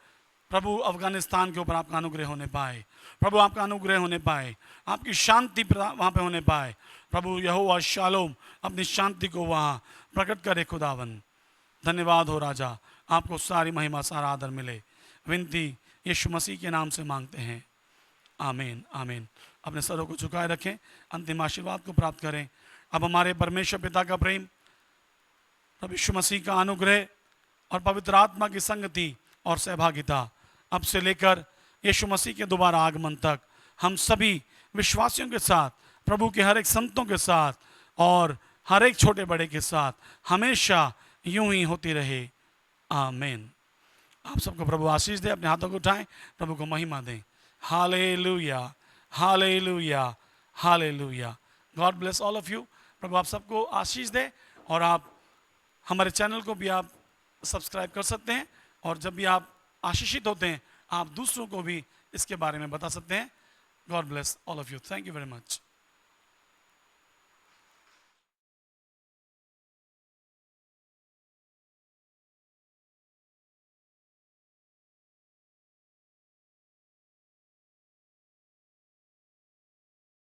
प्रभु अफगानिस्तान के ऊपर आपका अनुग्रह होने पाए, प्रभु आपका अनुग्रह होने पाए, आपकी शांति वहाँ पे होने पाए। प्रभु यहोवा शालोम अपनी शांति को वहाँ प्रकट करे खुदावन। धन्यवाद हो राजा, आपको सारी महिमा, सारा आदर मिले। विनती यीशु मसीह के नाम से मांगते हैं, आमीन, आमीन। अपने सरों को झुकाए रखें, अंतिम आशीर्वाद को प्राप्त करें। अब हमारे परमेश्वर पिता का प्रेम, प्रभु यीशु मसीह का अनुग्रह और पवित्र आत्मा की संगति और सहभागिता अब से लेकर यीशु मसीह के दोबारा आगमन तक हम सभी विश्वासियों के साथ, प्रभु के हर एक संतों के साथ और हर एक छोटे बड़े के साथ हमेशा यूं ही होती रहे, आमीन। आप सबको प्रभु आशीष दे। अपने हाथों को उठाएं, प्रभु को महिमा दें। Hallelujah, hallelujah, hallelujah. God bless all of you. प्रभु आप सबको आशीष दे। और आप हमारे चैनल को भी आप सब्सक्राइब कर सकते हैं, और जब भी आप आशीषित होते हैं आप दूसरों को भी इसके बारे में बता सकते हैं। God bless all of you. Thank you very much.